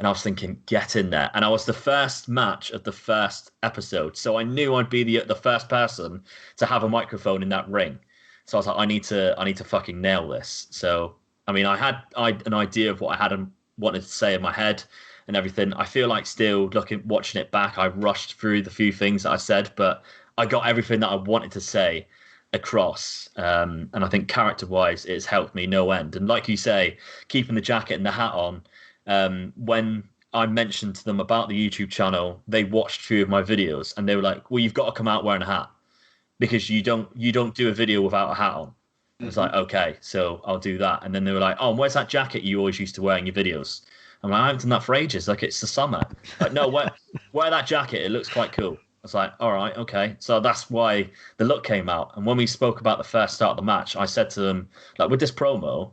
And I was thinking, get in there. And I was the first match of the first episode. So I knew I'd be the first person to have a microphone in that ring. So I was like, I need to fucking nail this. So, I mean, I had an idea of what I wanted to say in my head and everything. I feel like still watching it back, I rushed through the few things that I said, but I got everything that I wanted to say across. And I think character-wise, it's helped me no end. And like you say, keeping the jacket and the hat on, when I mentioned to them about the YouTube channel, they watched a few of my videos and they were like, well, you've got to come out wearing a hat because you don't do a video without a hat on. I was like, okay, so I'll do that. And then they were like, oh, where's that jacket you always used to wear in your videos? I'm like, I haven't done that for ages. Like, it's the summer. Like, no, wear that jacket. It looks quite cool. I was like, all right, okay. So that's why the look came out. And when we spoke about the first start of the match, I said to them, like, with this promo,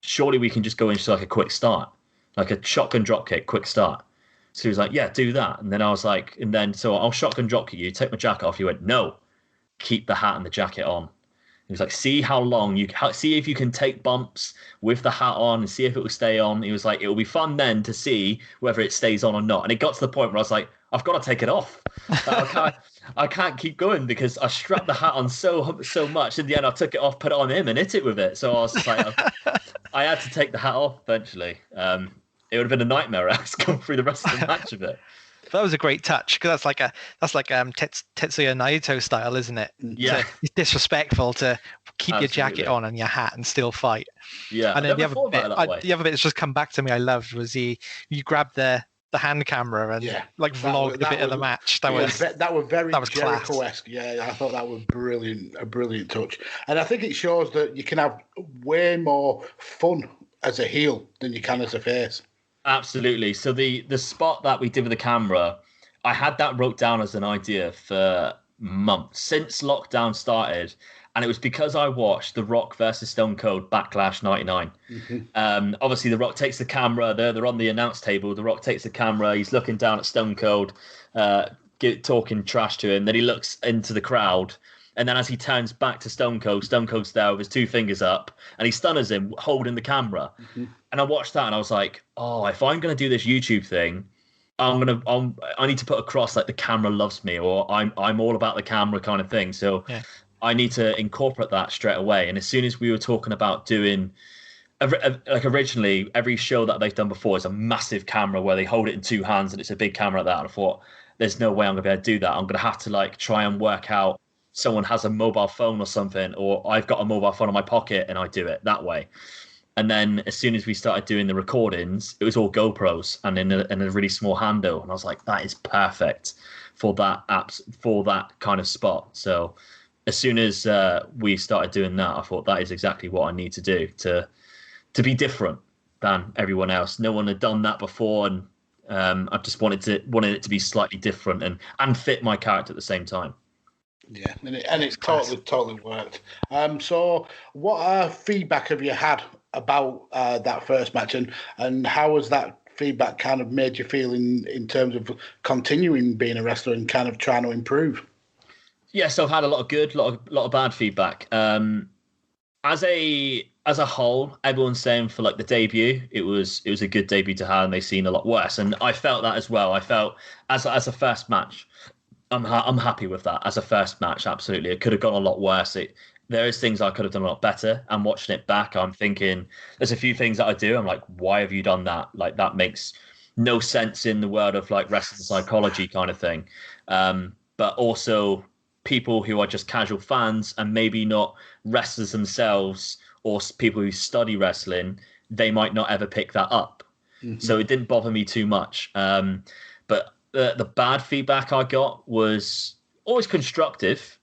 surely we can just go into like a quick start. Like a shotgun dropkick, quick start. So he was like, yeah, do that. And then I was like, so I'll shotgun dropkick you, take my jacket off. He went, no, keep the hat and the jacket on. He was like, see how long see if you can take bumps with the hat on and see if it will stay on. He was like, it will be fun then to see whether it stays on or not. And it got to the point where I was like, I've got to take it off. I can't keep going because I strapped the hat on so much. In the end, I took it off, put it on him and hit it with it. So I was just like, I had to take the hat off eventually. It would have been a nightmare. I was going through the rest of the match of it. That was a great touch because that's like Tetsuya Naito style, isn't it? Yeah, it's disrespectful to keep your jacket on and your hat and still fight. Yeah, and then the other bit that's just come back to me. I loved was you grabbed the hand camera and vlogged a bit of the match. That was very Jericho-esque. Class. Yeah, I thought that was a brilliant touch, and I think it shows that you can have way more fun as a heel than you can as a face. Absolutely. So the spot that we did with the camera, I had that wrote down as an idea for months since lockdown started. And it was because I watched The Rock versus Stone Cold Backlash 99. Mm-hmm. Obviously, The Rock takes the camera. They're on the announce table. The Rock takes the camera. He's looking down at Stone Cold, talking trash to him. Then he looks into the crowd. And then as he turns back to Stone Cold's there with his two fingers up. And he stunners him, holding the camera. Mm-hmm. And I watched that and I was like, oh, if I'm going to do this YouTube thing, I need to put across like the camera loves me, or I'm all about the camera kind of thing. So I need to incorporate that straight away. And as soon as we were talking about doing like originally, every show that they've done before is a massive camera where they hold it in two hands and it's a big camera like that. And I thought, there's no way I'm going to be able to do that. I'm going to have to like try and work out someone has a mobile phone or something, or I've got a mobile phone in my pocket and I do it that way. And then as soon as we started doing the recordings, it was all GoPros and in a really small handle. And I was like, that is perfect for that kind of spot. So as soon as we started doing that, I thought that is exactly what I need to do to be different than everyone else. No one had done that before, and I just wanted it to be slightly different and fit my character at the same time. Yeah, and it's totally worked. So what feedback have you had about that first match, and how has that feedback kind of made you feel in terms of continuing being a wrestler and kind of trying to improve? Yeah, so I've had a lot of good, lot of bad feedback. As a whole, everyone's saying for like the debut, it was a good debut to have, and they've seen a lot worse. And I felt that as well. I felt as a first match, I'm happy with that. As a first match, absolutely, it could have gone a lot worse. There is things I could have done a lot better. And watching it back, I'm thinking there's a few things that I do. I'm like, why have you done that? Like that makes no sense in the world of like wrestling psychology kind of thing. But also people who are just casual fans and maybe not wrestlers themselves or people who study wrestling, they might not ever pick that up. Mm-hmm. So it didn't bother me too much. But the bad feedback I got was always constructive,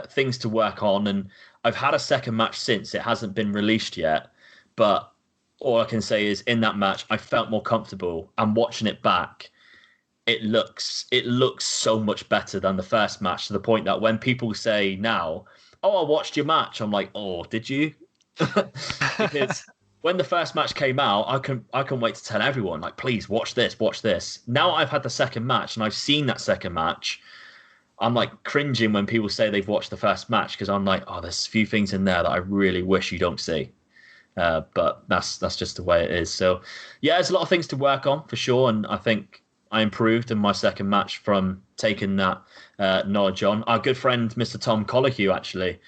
things to work on. And I've had a second match since. It hasn't been released yet. But all I can say is in that match, I felt more comfortable. And watching it back, it looks so much better than the first match, to the point that when people say now, oh, I watched your match, I'm like, oh, did you? Because when the first match came out, I can wait to tell everyone, like, please watch this. Now I've had the second match and I've seen that second match, I'm like cringing when people say they've watched the first match, because I'm like, oh, there's a few things in there that I really wish you don't see. But that's just the way it is. So yeah, there's a lot of things to work on for sure, and I think I improved in my second match from taking that knowledge on. Our good friend, Mr. Tom Colligue, actually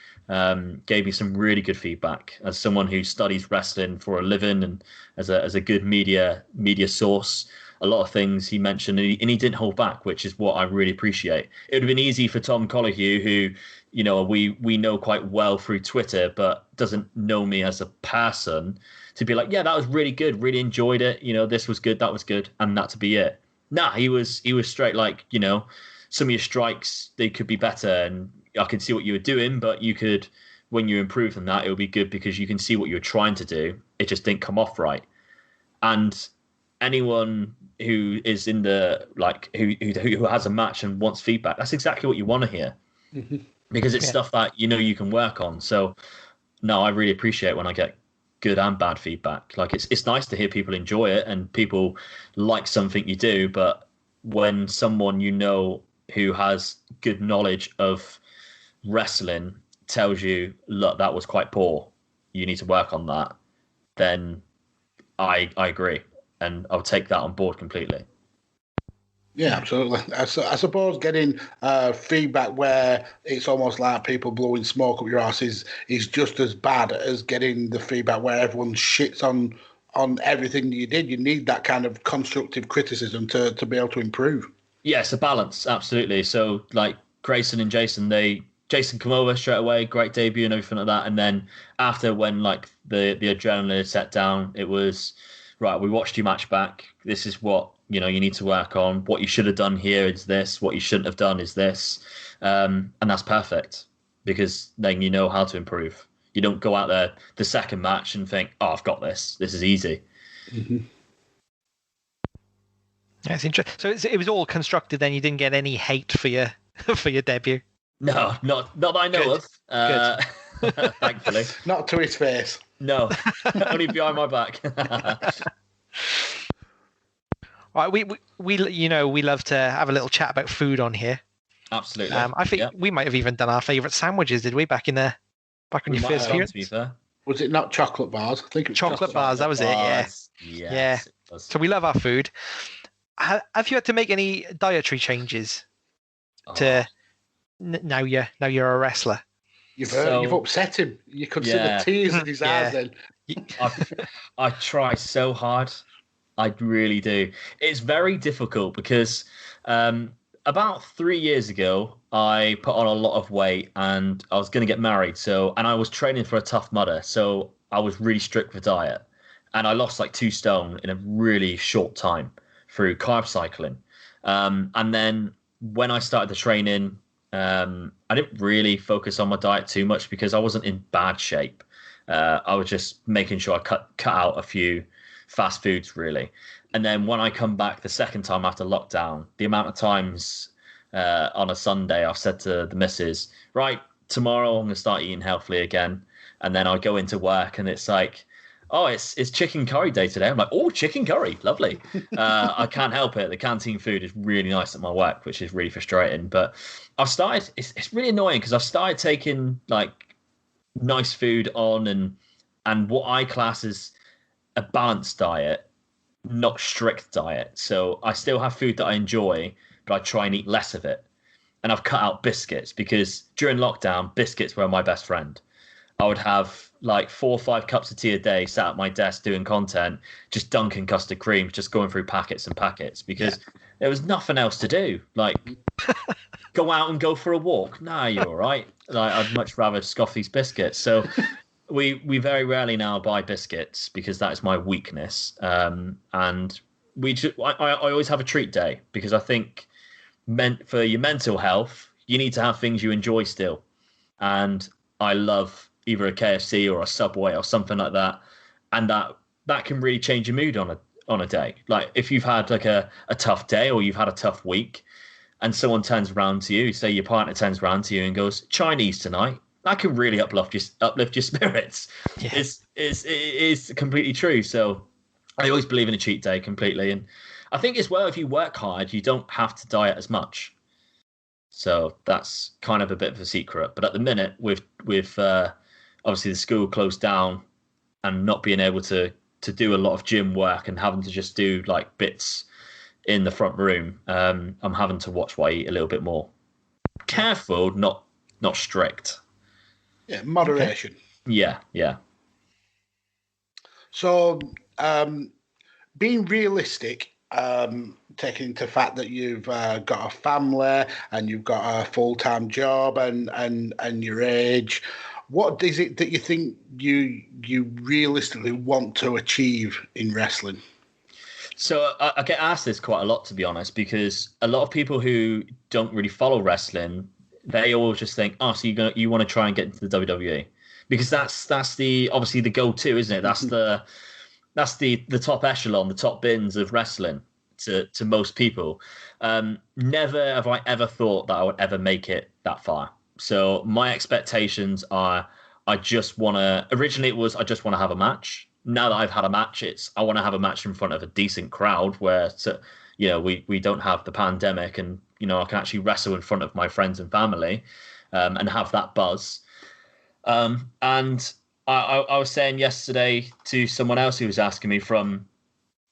gave me some really good feedback as someone who studies wrestling for a living and as a good media source. A lot of things he mentioned, and he didn't hold back, which is what I really appreciate. It would have been easy for Tom Colligue, who, you know, we know quite well through Twitter, but doesn't know me as a person, to be like, yeah, that was really good, really enjoyed it. You know, this was good, that was good, and that to be it. Nah, he was straight like, you know, some of your strikes, they could be better, and I could see what you were doing, but you could, when you improve on that, it would be good because you can see what you're trying to do. It just didn't come off right. And anyone who is in the, like, who has a match and wants feedback, that's exactly what you want to hear. Mm-hmm. Because it's stuff that, you know, you can work on. So no, I really appreciate when I get good and bad feedback. Like, it's nice to hear people enjoy it and people like something you do, but when someone you know who has good knowledge of wrestling tells you, look, that was quite poor, you need to work on that, then I agree, and I'll take that on board completely. Yeah, absolutely. I suppose getting feedback where it's almost like people blowing smoke up your ass is just as bad as getting the feedback where everyone shits on everything you did. You need that kind of constructive criticism to be able to improve. Yeah, it's a balance, absolutely. So, like, Grayson and Jason come over straight away, great debut and everything like that. And then after, when like the adrenaline had set down, it was, right, we watched your match back. This is what, you know, you need to work on. What you should have done here is this. What you shouldn't have done is this. And that's perfect, because then you know how to improve. You don't go out there the second match and think, oh, I've got this. This is easy. Mm-hmm. That's interesting. So it was all constructed then? You didn't get any hate for your debut? No, not that I know of. Good. Thankfully. Not to his face. No, only behind my back. Right, we love to have a little chat about food on here. Absolutely. I think we might have even done our favourite sandwiches, did we, back on your first appearance? Was it not chocolate bars? I think it was chocolate bars. That was bars. It. Yeah. So we love our food. Have you had to make any dietary changes to now you're a wrestler? You've upset him. You could see the tears in his eyes then. I try so hard. I really do. It's very difficult because about 3 years ago, I put on a lot of weight and I was going to get married. And I was training for a Tough Mudder. So I was really strict with diet. And I lost like 2 stone in a really short time through carb cycling. And then when I started the training, I didn't really focus on my diet too much because I wasn't in bad shape. I was just making sure I cut out a few fast foods, really. And then when I come back the second time after lockdown, the amount of times on a Sunday I've said to the missus, right, tomorrow I'm going to start eating healthily again. And then I go into work and it's like, oh, it's chicken curry day today. I'm like, oh, chicken curry, lovely. I can't help it. The canteen food is really nice at my work, which is really frustrating. But I've started, it's really annoying because I've started taking like nice food on and what I class as a balanced diet, not strict diet. So I still have food that I enjoy, but I try and eat less of it. And I've cut out biscuits because during lockdown, biscuits were my best friend. I would have like 4 or 5 cups of tea a day, sat at my desk doing content, just dunking custard cream, just going through packets and packets because there was nothing else to do. Like go out and go for a walk. Nah, you're all right. Like I'd much rather scoff these biscuits. So we very rarely now buy biscuits because that is my weakness. And I always have a treat day because I think for your mental health, you need to have things you enjoy still. And I love either a KFC or a Subway or something like that, and that can really change your mood on a day. Like if you've had like a tough day or you've had a tough week, and someone turns around to you, say your partner turns around to you and goes, Chinese tonight, that can really uplift your spirits. Yeah. It is completely true. So I always believe in a cheat day completely, and I think as well if you work hard, you don't have to diet as much. So that's kind of a bit of a secret. But at the minute, with obviously the school closed down and not being able to do a lot of gym work and having to just do like bits in the front room, I'm having to watch what I eat a little bit more. Careful, not strict. Yeah, moderation. Okay. Yeah. So, being realistic, taking into the fact that you've got a family and you've got a full-time job and your age, what is it that you think you realistically want to achieve in wrestling? So I get asked this quite a lot, to be honest, because a lot of people who don't really follow wrestling, they always just think, oh, so you want to try and get into the WWE, because that's the obviously the go-to, isn't it? That's the top echelon, the top bins of wrestling to most people. Never have I ever thought that I would ever make it that far. So my expectations are, originally it was I just want to have a match. Now that I've had a match, I want to have a match in front of a decent crowd where, we don't have the pandemic and, I can actually wrestle in front of my friends and family and have that buzz. And I was saying yesterday to someone else who was asking me from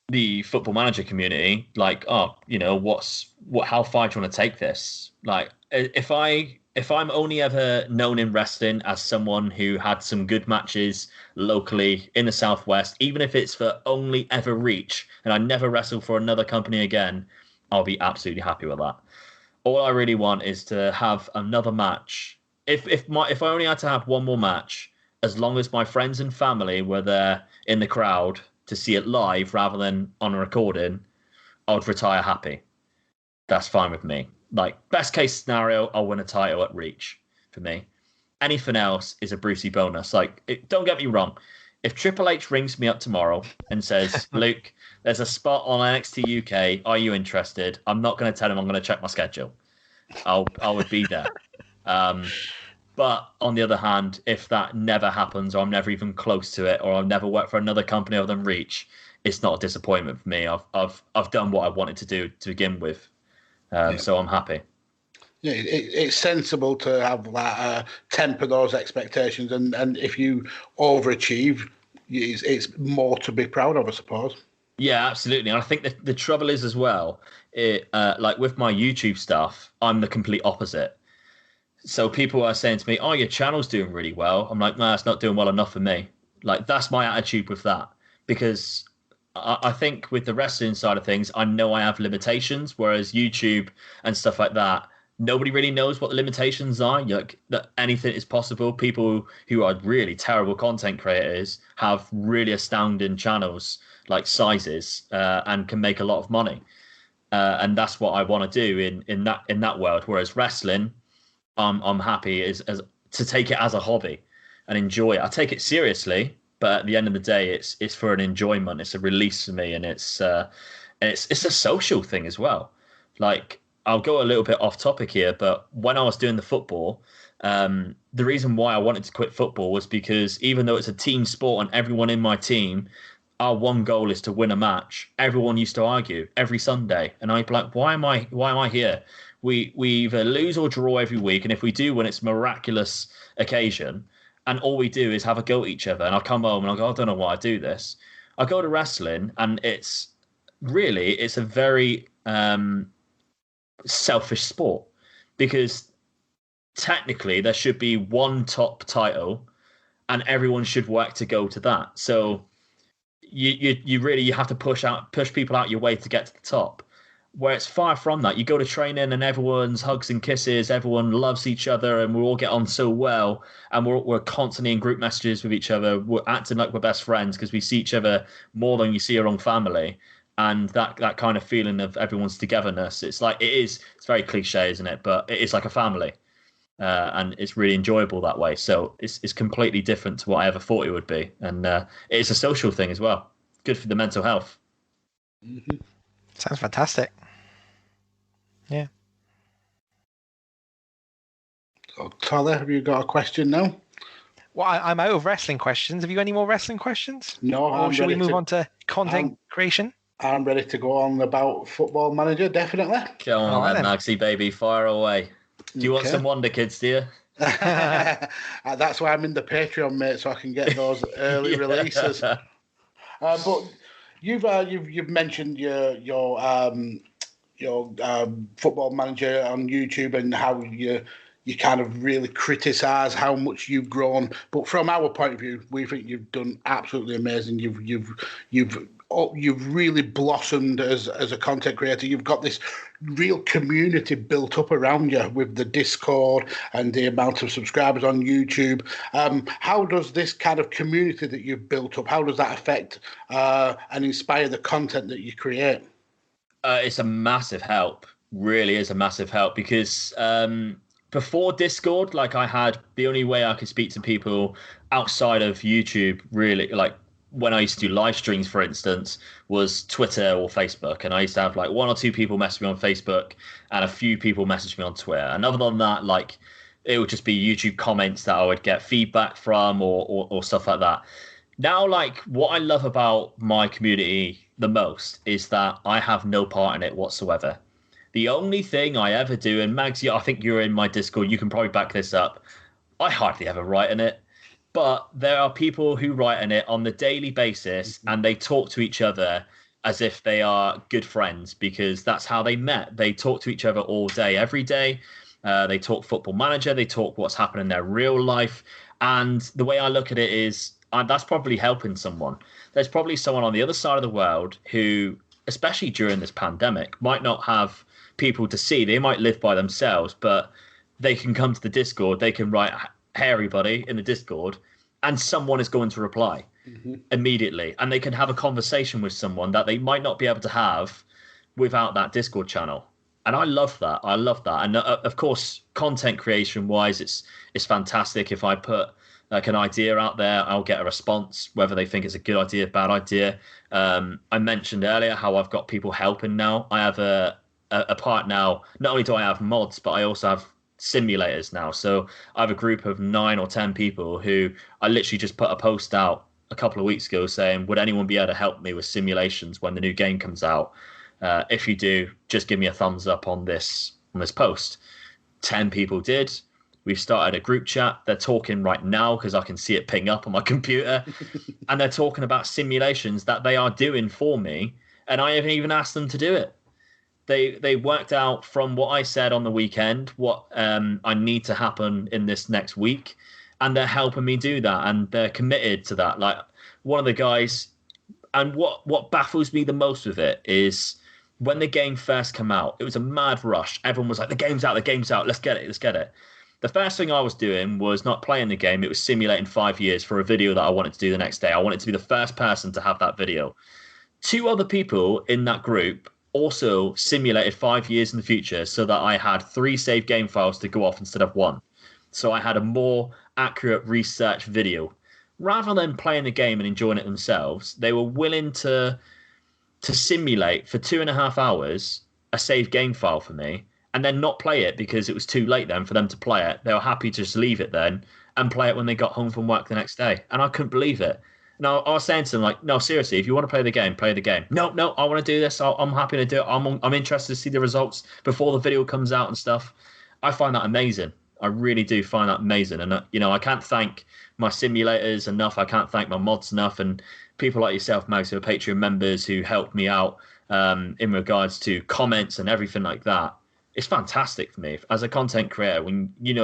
the Football Manager community, like, how far do you want to take this? Like, if I'm only ever known in wrestling as someone who had some good matches locally in the Southwest, even if it's for only ever Reach, and I never wrestle for another company again, I'll be absolutely happy with that. All I really want is to have another match. If I only had to have one more match, as long as my friends and family were there in the crowd to see it live rather than on a recording, I would retire happy. That's fine with me. Like, best case scenario, I'll win a title at Reach for me. Anything else is a Brucey bonus. Like, don't get me wrong. If Triple H rings me up tomorrow and says, Luke, there's a spot on NXT UK, are you interested? I'm not going to tell him I'm going to check my schedule. I would be there. But on the other hand, if that never happens, or I'm never even close to it, or I've never worked for another company other than Reach, it's not a disappointment for me. I've done what I wanted to do to begin with. So I'm happy. Yeah, it's sensible to have that temper those expectations, and if you overachieve, it's more to be proud of, I suppose. Yeah, absolutely. And I think the trouble is as well, like with my YouTube stuff, I'm the complete opposite. So people are saying to me, "Oh, your channel's doing really well." I'm like, "Nah, it's not doing well enough for me. Like, that's my attitude with that, because I think with the wrestling side of things, I know I have limitations, whereas YouTube and stuff like that, nobody really knows what the limitations are. Like, that anything is possible. People who are really terrible content creators have really astounding channels, like sizes, and can make a lot of money. And that's what I want to do in that world. Whereas wrestling, I'm happy as to take it as a hobby and enjoy it. I take it seriously, but at the end of the day, it's for an enjoyment. It's a release for me, and it's a social thing as well. Like, I'll go a little bit off topic here, but when I was doing the football, the reason why I wanted to quit football was because even though it's a team sport and everyone in my team, our one goal is to win a match. Everyone used to argue every Sunday, and I'd be like, why am I here? We either lose or draw every week, and if we do win, it's a miraculous occasion, and all we do is have a go at each other. And I come home and I go, I don't know why I do this. I go to wrestling, and it's a very selfish sport, because technically there should be one top title and everyone should work to go to that. So you have to push people out your way to get to the top, where it's far from that. You go to training and everyone's hugs and kisses, everyone loves each other, and we all get on so well, and we're constantly in group messages with each other. We're acting like we're best friends because we see each other more than you see your own family. And that kind of feeling of everyone's togetherness, it's very cliche, isn't it? But it is like a family, and it's really enjoyable that way. So it's completely different to what I ever thought it would be, and it's a social thing as well. Good for the mental health. Mm-hmm. Sounds fantastic. Yeah. So, Tyler, have you got a question now? Well, I'm out of wrestling questions. Have you got any more wrestling questions? No. Or should we move on to content creation? I'm ready to go on about Football Manager, definitely. Go on then, Maxie, baby. Fire away. Do you want some Wonder Kids, do you? That's why I'm in the Patreon, mate, so I can get those early releases. But you've mentioned your Football Manager on YouTube and how you kind of really criticise how much you've grown. But from our point of view, we think you've done absolutely amazing. You've really blossomed as a content creator. You've got this real community built up around you with the Discord and the amount of subscribers on YouTube. How does this kind of community that you've built up, how does that affect and inspire the content that you create? It's a massive help. Really is a massive help, because before Discord, like, I had the only way I could speak to people outside of YouTube, really, like when I used to do live streams, for instance, was Twitter or Facebook. And I used to have like one or two people message me on Facebook and a few people message me on Twitter. And other than that, like, it would just be YouTube comments that I would get feedback from or stuff like that. Now, like, what I love about my community the most is that I have no part in it whatsoever. The only thing I ever do, and Mags, I think you're in my Discord, you can probably back this up, I hardly ever write in it. But there are people who write in it on the daily basis, and they talk to each other as if they are good friends, because that's how they met. They talk to each other all day, every day. They talk Football Manager. They talk what's happening in their real life. And the way I look at it is, that's probably helping someone. There's probably someone on the other side of the world who, especially during this pandemic, might not have people to see. They might live by themselves, but they can come to the Discord. They can write, "Hey, everybody," in the Discord, and someone is going to reply immediately. And they can have a conversation with someone that they might not be able to have without that Discord channel. And I love that. And of course, content creation wise, it's fantastic. If I put like an idea out there, I'll get a response, whether they think it's a good idea, bad idea. I mentioned earlier how I've got people helping now. I have a part now. Not only do I have mods, but I also have simulators now. So I have a group of 9 or 10 people who I literally just put a post out a couple of weeks ago saying, would anyone be able to help me with simulations when the new game comes out? If you do, just give me a thumbs up on this post. 10 people did. We've started a group chat. They're talking right now because I can see it ping up on my computer. And they're talking about simulations that they are doing for me. And I haven't even asked them to do it. They worked out from what I said on the weekend what I need to happen in this next week. and they're helping me do that, and they're committed to that. Like one of the guys, and what baffles me the most with it is when the game first came out, it was a mad rush. Everyone was like, the game's out, let's get it. The first thing I was doing was not playing the game, it was simulating 5 years for a video that I wanted to do the next day. I wanted to be the first person to have that video. 2 other people in that group also simulated 5 years in the future so that I had 3 saved game files to go off instead of 1. So I had a more accurate research video. Rather than playing the game and enjoying it themselves, they were willing to simulate for 2.5 hours a saved game file for me and then not play it because it was too late then for them to play it. They were happy to just leave it then and play it when they got home from work the next day. And I couldn't believe it. And I was saying to them, like, no, seriously, if you want to play the game, play the game. No, I want to do this. I'm happy to do it. I'm interested to see the results before the video comes out and stuff. I find that amazing. I really do find that amazing. And, I can't thank my simulators enough. I can't thank my mods enough. And people like yourself, Max, who are Patreon members who helped me out in regards to comments and everything like that. It's fantastic for me as a content creator. When you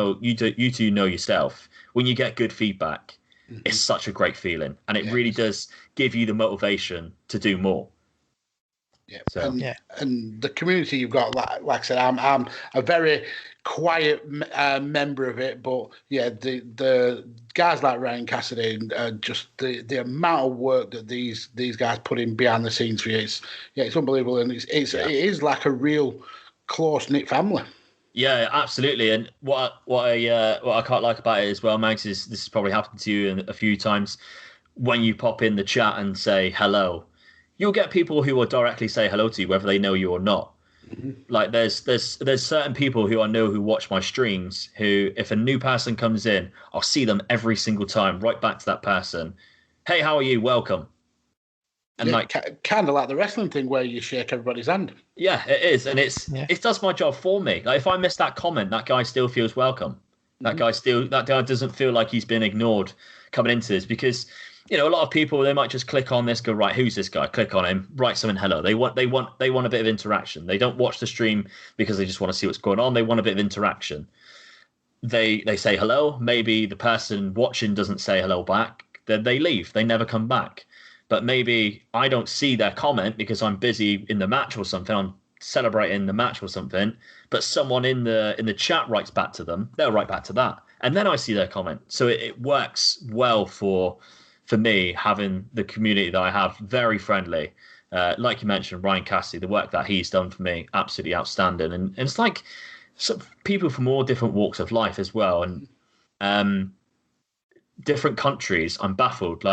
two know yourself, when you get good feedback, it's such a great feeling, and it really does give you the motivation to do more. Yeah, so, and the community you've got, like I said, I'm a very quiet member of it, but yeah, the guys like Ryan Cassidy and just the amount of work that these guys put in behind the scenes for you, it's unbelievable, and it is like a real close knit family. Yeah, absolutely. And what I quite like about it as well, Max, is this has probably happened to you a few times. When you pop in the chat and say hello, you'll get people who will directly say hello to you, whether they know you or not. Mm-hmm. Like there's certain people who I know who watch my streams who, if a new person comes in, I'll see them every single time, right back to that person. Hey, how are you? Welcome. And kind of like the wrestling thing where you shake everybody's hand. Yeah, it is, and it does my job for me. Like if I miss that comment, that guy still feels welcome. That guy doesn't feel like he's been ignored coming into this, because a lot of people, they might just click on this, go, right, who's this guy? Click on him, write something hello. They want a bit of interaction. They don't watch the stream because they just want to see what's going on. They want a bit of interaction. They say hello. Maybe the person watching doesn't say hello back. Then they leave. They never come back. But maybe I don't see their comment because I'm busy in the match or something. I'm celebrating the match or something. But someone in the chat writes back to them. They'll write back to that, and then I see their comment. So it works well for me, having the community that I have, very friendly. Like you mentioned, Ryan Cassidy, the work that he's done for me, absolutely outstanding. And it's like people from all different walks of life as well, and different countries. I'm baffled.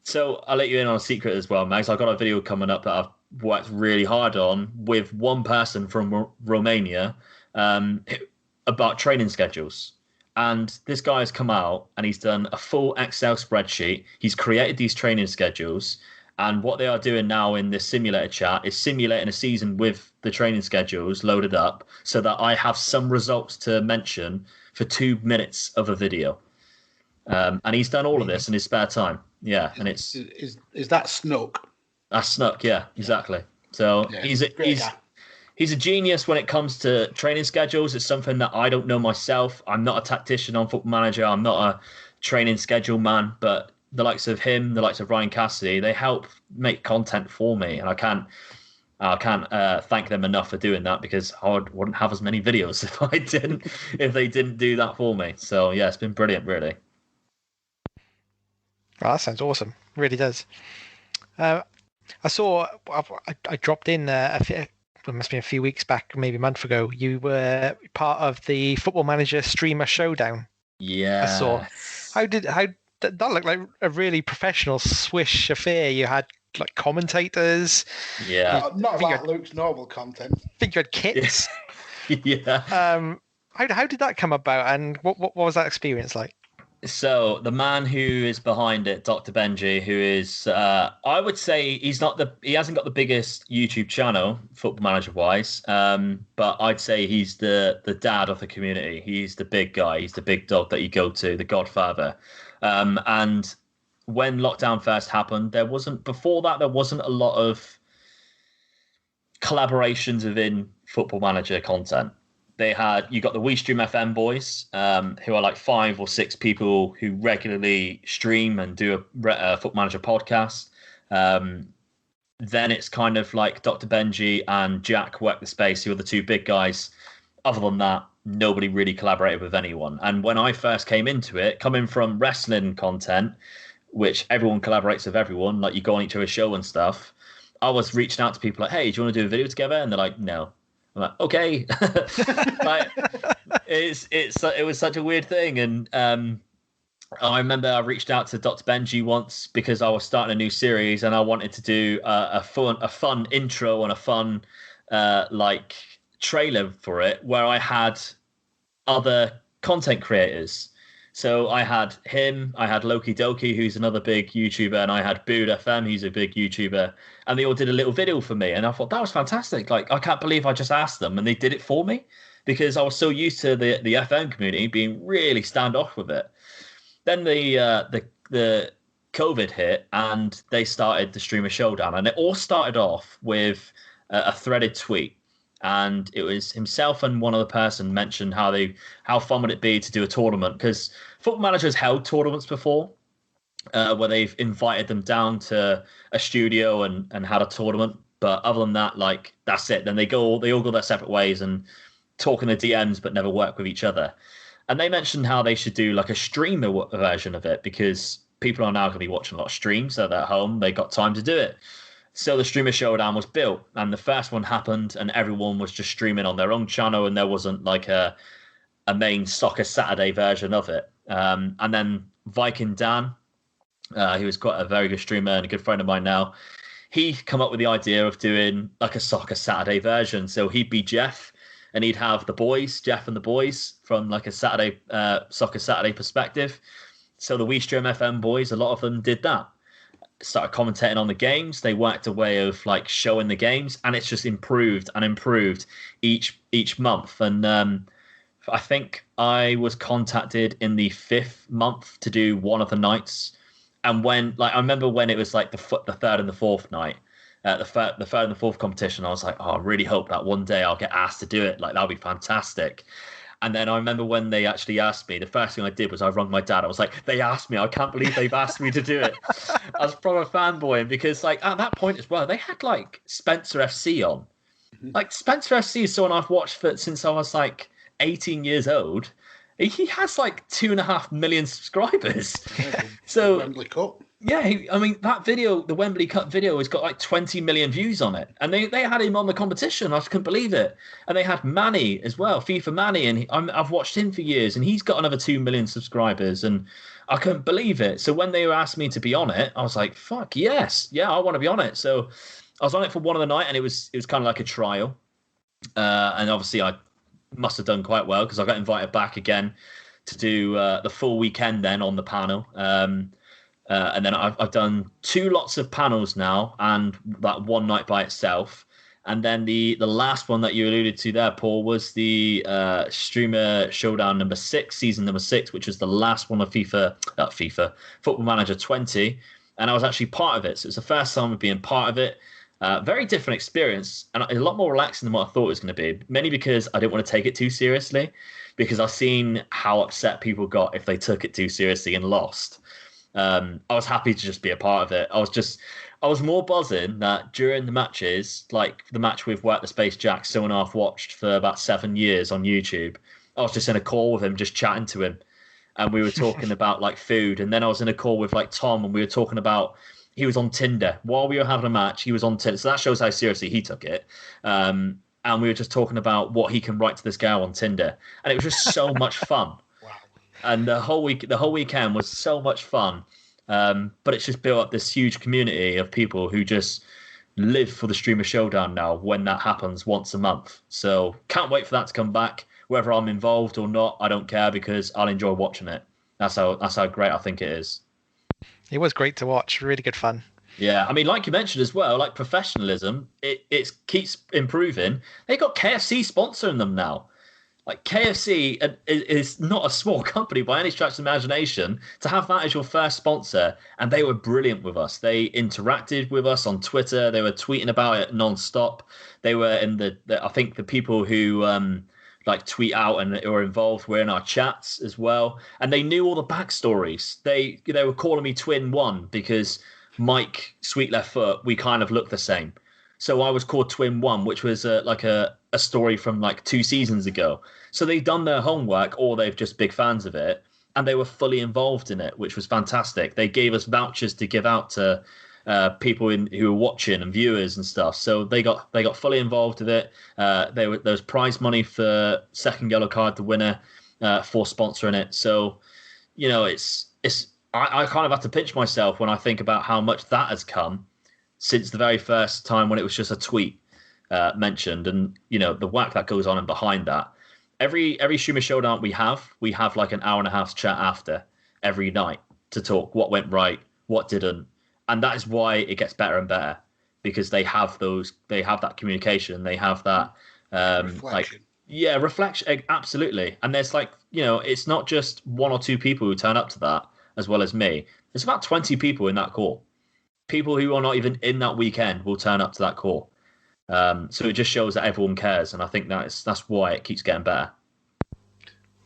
So I'll let you in on a secret as well, Max. I've got a video coming up that I've worked really hard on with one person from Romania about training schedules. And this guy has come out and he's done a full Excel spreadsheet. He's created these training schedules. And what they are doing now in this simulator chat is simulating a season with the training schedules loaded up so that I have some results to mention for 2 minutes of a video. And he's done all of this in his spare time. Yeah, and it's is that Snook? That's Snook, yeah, exactly. So he's a genius when it comes to training schedules. It's something that I don't know myself. I'm not a tactician on Football Manager. I'm not a training schedule man. But the likes of him, the likes of Ryan Cassidy, they help make content for me, and I can't thank them enough for doing that, because I wouldn't have as many videos if they didn't do that for me. So yeah, it's been brilliant, really. Oh, that sounds awesome. It really does. I dropped in it must be a few weeks back, maybe a month ago. You were part of the Football Manager Streamer Showdown. Yeah. I saw. How that looked like a really professional swish affair. You had like commentators. Yeah. Not like Luke's normal content. I think you had kits. Yeah. How did that come about, and what was that experience like? So the man who is behind it, Dr. Benji, who is, I would say he hasn't got the biggest YouTube channel, Football Manager wise, but I'd say he's the dad of the community. He's the big guy. He's the big dog that you go to, the godfather. And when lockdown first happened, there wasn't a lot of collaborations within Football Manager content. You got the WeStream FM boys, who are like 5 or 6 people who regularly stream and do a Foot Manager podcast. Then it's kind of like Dr. Benji and Jack work the space, who are the 2 big guys. Other than that, nobody really collaborated with anyone. And when I first came into it, coming from wrestling content, which everyone collaborates with everyone, like you go on each other's show and stuff, I was reaching out to people like, hey, do you want to do a video together? And they're like, no. I'm like, okay. Like, it was such a weird thing. And I remember I reached out to Dr. Benji once because I was starting a new series and I wanted to do a fun intro and a fun like trailer for it, where I had other content creators. So I had him, I had Loki Doki, who's another big YouTuber, and I had Bood FM, who's a big YouTuber, and they all did a little video for me. And I thought that was fantastic. Like, I can't believe I just asked them and they did it for me, because I was so used to the FM community being really standoff with it. Then the COVID hit and they started the Streamer Showdown, and it all started off with a threaded tweet. And it was himself and one other person mentioned how fun would it be to do a tournament, because Football Manager's held tournaments before, where they've invited them down to a studio and had a tournament. But other than that, like, that's it. Then they all go their separate ways and talk in the DMs, but never work with each other. And they mentioned how they should do like a streamer version of it, because people are now going to be watching a lot of streams, so they're at home, they got time to do it. So the Streamer Showdown was built, and the first one happened, and everyone was just streaming on their own channel, and there wasn't like a main Soccer Saturday version of it. And then Viking Dan, who is quite a very good streamer and a good friend of mine now, he come up with the idea of doing like a Soccer Saturday version. So he'd be Jeff, and he'd have the boys, Jeff and the boys, from like a Saturday Soccer Saturday perspective. So the WeStream FM boys, a lot of them did that. Started commentating on the games. They worked a way of like showing the games, and it's just improved and improved each month. And I think I was contacted in the 5th month to do one of the nights. And when, like, I remember when it was like the 3rd and the 4th night, the 3rd and the 4th competition, I was like, oh, I really hope that one day I'll get asked to do it. Like, that'll be fantastic. And then I remember when they actually asked me, the first thing I did was I rung my dad. I was like, they asked me. I can't believe they've asked me to do it. I was proper fanboying, because like at that point as well, they had like Spencer FC on. Like, Spencer FC is someone I've watched since I was like 18 years old. He has like 2.5 million subscribers. So Wembley Cup. Yeah, I mean, that video, the Wembley Cup video, has got like 20 million views on it. And they had him on the competition. I just couldn't believe it. And they had Manny as well, FIFA Manny. And I've watched him for years. And he's got another 2 million subscribers. And I couldn't believe it. So when they asked me to be on it, I was like, fuck, yes. Yeah, I want to be on it. So I was on it for one of the night. And it was kind of like a trial. And obviously I must have done quite well, because I got invited back again to do the full weekend then on the panel. And then I've done 2 lots of panels now, and that one night by itself. And then the last one that you alluded to there, Paul, was the Streamer Showdown number 6, season number 6, which was the last one of Football Manager 20. And I was actually part of it. So it's the first time of being part of it. Very different experience, and a lot more relaxing than what I thought it was going to be. Mainly because I didn't want to take it too seriously, because I've seen how upset people got if they took it too seriously and lost. I was happy to just be a part of it. I was more buzzing that during the matches, like the match with Work the Space Jack, someone I've watched for about 7 years on YouTube, I was just in a call with him, just chatting to him. And we were talking about like food. And then I was in a call with like Tom, and we were talking about, he was on Tinder. While we were having a match, he was on Tinder. So that shows how seriously he took it. And we were just talking about what he can write to this girl on Tinder. And it was just so much fun. And the whole weekend was so much fun. But it's just built up this huge community of people who just live for the Streamer Showdown now when that happens once a month. So can't wait for that to come back. Whether I'm involved or not, I don't care, because I'll enjoy watching it. That's how great I think it is. It was great to watch. Really good fun. Yeah, I mean, like you mentioned as well, like professionalism, it keeps improving. They got KFC sponsoring them now. Like, KFC is not a small company by any stretch of the imagination. To have that as your first sponsor, and they were brilliant with us. They interacted with us on Twitter. They were tweeting about it non-stop. They were in I think the people who like tweet out and were involved. We're in our chats as well, and they knew all the backstories. They were calling me Twin One because Mike Sweet Left Foot, we kind of look the same. So I was called Twin One, which was like a story from like 2 seasons ago. So they've done their homework, or they've just big fans of it, and they were fully involved in it, which was fantastic. They gave us vouchers to give out to people who were watching and viewers and stuff. So they got fully involved with it. There was prize money for second yellow card, the winner, for sponsoring it. So, I kind of have to pinch myself when I think about how much that has come since the very first time when it was just a tweet mentioned, and the whack that goes on and behind that. Every Schumer Showdown we have like an hour and a half chat after every night to talk what went right, what didn't. And that is why it gets better and better, because they have that communication, they have that reflection. Reflection, absolutely. And there's it's not just 1 or 2 people who turn up to that, as well as me. There's about 20 people in that call. People who are not even in that weekend will turn up to that call. So it just shows that everyone cares, and I think that's why it keeps getting better.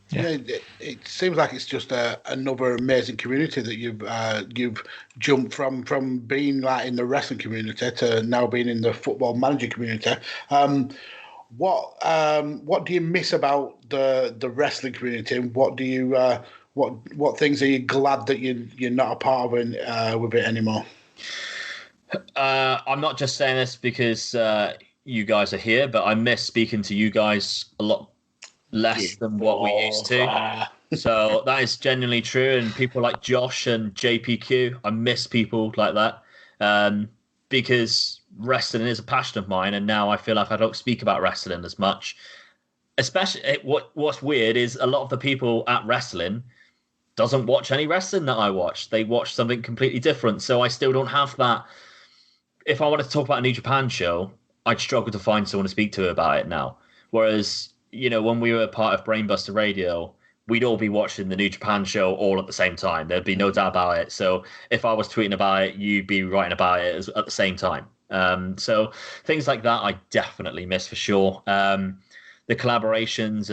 Yeah, it seems like it's just another amazing community that you've jumped from being like in the wrestling community to now being in the football manager community. What do you miss about the wrestling community, and what do you what things are you glad that you're not a part of with it anymore? I'm not just saying this because you guys are here, but I miss speaking to you guys a lot less than what we used to. So that is genuinely true. And people like Josh and JPQ, I miss people like that, because wrestling is a passion of mine, and now I feel like I don't speak about wrestling as much. Especially what's weird is a lot of the people at wrestling doesn't watch any wrestling that I watch. They watch something completely different. So I still don't have that. If I wanted to talk about a New Japan show, I'd struggle to find someone to speak to about it now. Whereas, when we were part of Brainbuster Radio, we'd all be watching the New Japan show all at the same time. There'd be no doubt about it. So if I was tweeting about it, you'd be writing about it at the same time. So things like that I definitely miss for sure. The collaborations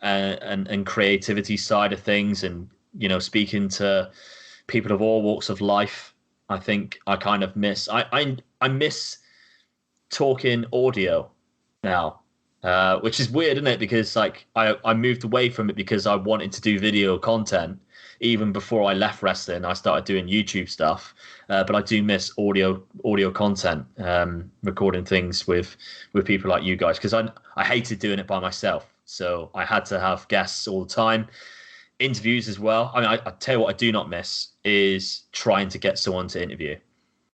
and creativity side of things, and speaking to people of all walks of life, I think I kind of miss. I miss talking audio now, which is weird, isn't it? Because I moved away from it because I wanted to do video content. Even before I left wrestling, I started doing YouTube stuff. But I do miss audio content, recording things with people like you guys, because I hated doing it by myself. So I had to have guests all the time. Interviews as well. I mean, I tell you what I do not miss is trying to get someone to interview.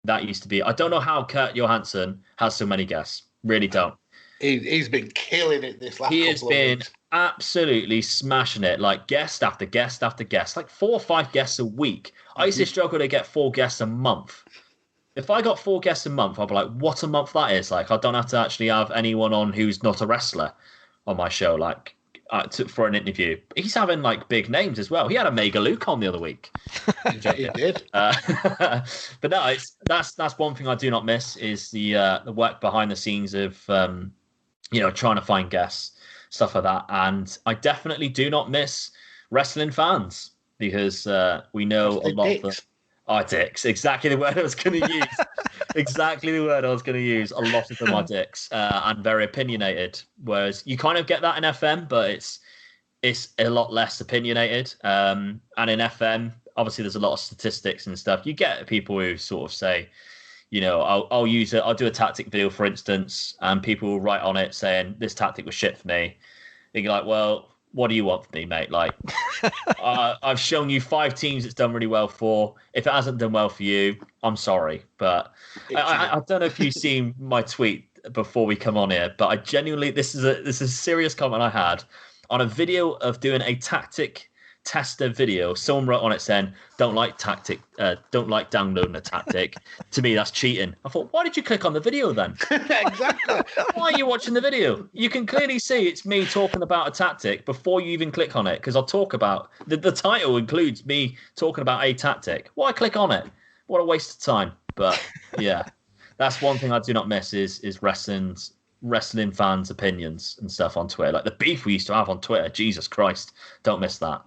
That used to be. I don't know how Kurt Johansson has so many guests. Really don't. He's been killing it this last. He has been absolutely smashing it, like guest after guest after guest, like 4 or 5 guests a week. I used to struggle to get 4 guests a month. If I got 4 guests a month, I'd be like, what a month that is. Like, I don't have to actually have anyone on who's not a wrestler on my show, like for an interview. He's having like big names as well. He had Omega Luke on the other week. He did. But no, that's one thing I do not miss is the work behind the scenes of trying to find guests, stuff like that. And I definitely do not miss wrestling fans, because we know a lot of them are dicks. Exactly the word I was going to use. Exactly the word I was going to use. A lot of them are dicks and very opinionated. Whereas you kind of get that in FM, but it's a lot less opinionated. And in FM, obviously, there's a lot of statistics and stuff. You get people who sort of say, I'll do a tactic video, for instance, and people will write on it saying this tactic was shit for me. And you're like, well, what do you want from me, mate? Like, I've shown you 5 teams it's done really well for. If it hasn't done well for you, I'm sorry. But I don't know if you've seen my tweet before we come on here, but I genuinely, this is a serious comment I had on a video of doing a tactic tester video. Someone wrote on it saying, don't like downloading a tactic. To me, that's cheating. I thought, why did you click on the video then? Exactly. Why are you watching the video? You can clearly see it's me talking about a tactic before you even click on it, because I'll talk about the title includes me talking about a tactic. Why click on it? What a waste of time. But yeah, that's one thing I do not miss is wrestling's wrestling fans' opinions and stuff on Twitter. Like the beef we used to have on Twitter. Jesus Christ, don't miss that.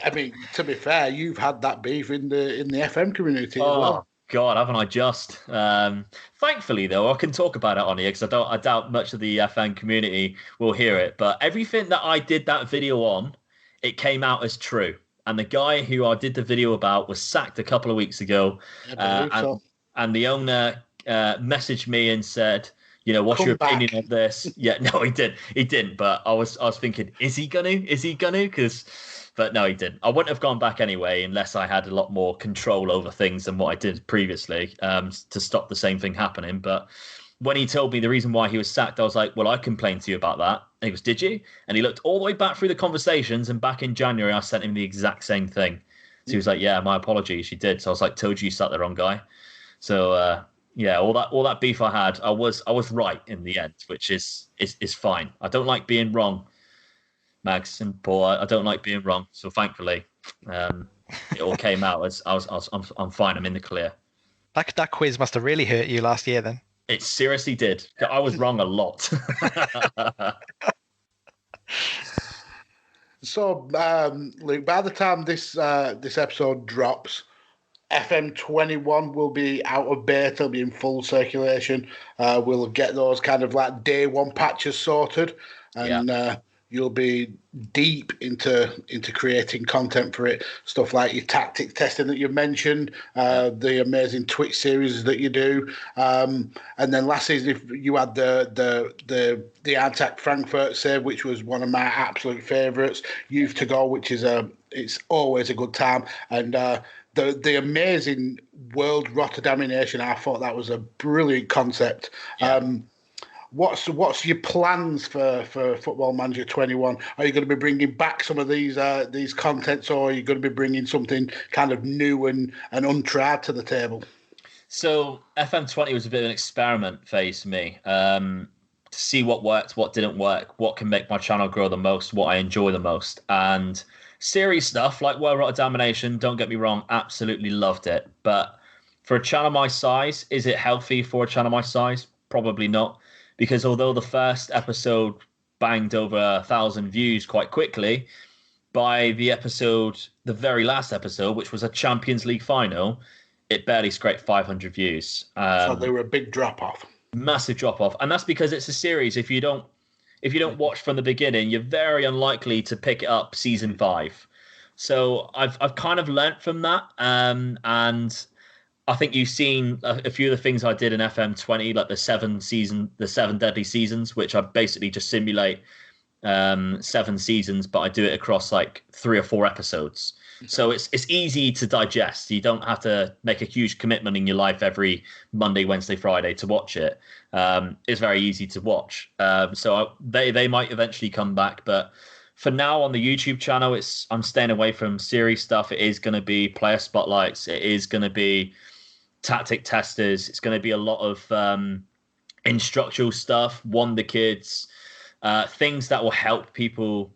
I mean, to be fair, you've had that beef in the FM community as well. God, haven't I just? Thankfully, though, I can talk about it on here because I doubt much of the FM community will hear it. But everything that I did that video on, it came out as true. And the guy who I did the video about was sacked a couple of weeks ago. And the owner messaged me and said, you know, what's your opinion of this? Yeah, no, he didn't. But I was thinking, is he gonna? But no, he didn't. I wouldn't have gone back anyway unless I had a lot more control over things than what I did previously to stop the same thing happening. But when he told me the reason why he was sacked, I was like, well, I complained to you about that. And he goes, did you? And he looked all the way back through the conversations. And back in January, I sent him the exact same thing. So he was like, yeah, my apologies. You did. So I was like, told you sat the wrong guy. So, yeah, all that beef I had, I was right in the end, which is fine. I don't like being wrong. Mags and Paul, I don't like being wrong, so thankfully, it all came out as I'm fine. I'm in the clear. That quiz must have really hurt you last year, then. It seriously did. I was wrong a lot. So, Luke, by the time this episode drops, FM 21 will be out of beta, it'll be in full circulation. We'll get those kind of like day one patches sorted, and you'll be deep into creating content for it. Stuff like your tactic testing that you mentioned, the amazing Twitch series that you do, and then last season if you had the Eintracht Frankfurt save, which was one of my absolute favourites. Youth to Go, which is it's always a good time, and the amazing World Rotterdamination. I thought that was a brilliant concept. Yeah. What's your plans for Football Manager 21? Are you going to be bringing back some of these contents, or are you going to be bringing something kind of new and untried to the table? So FM20 was a bit of an experiment phase for me, to see what worked, what didn't work, what can make my channel grow the most, what I enjoy the most. And series stuff like World Rotterdamination, don't get me wrong, absolutely loved it. But for a channel my size, is it healthy for a channel my size? Probably not. Because although the first episode banged over 1,000 views quite quickly, by the very last episode, which was a Champions League final, it barely scraped 500 views. So they were a big drop-off. Massive drop-off. And that's because it's a series. If you don't watch from the beginning, you're very unlikely to pick it up season 5. So I've kind of learnt from that. And I think you've seen a few of the things I did in FM20, like the 7 deadly seasons, which I basically just simulate 7 seasons, but I do it across like 3 or 4 episodes. So it's easy to digest. You don't have to make a huge commitment in your life every Monday, Wednesday, Friday to watch it. It's very easy to watch. So they might eventually come back, but for now on the YouTube channel, I'm staying away from series stuff. It is going to be player spotlights. It is going to be tactic testers. It's going to be a lot of instructional stuff, wonder kids, things that will help people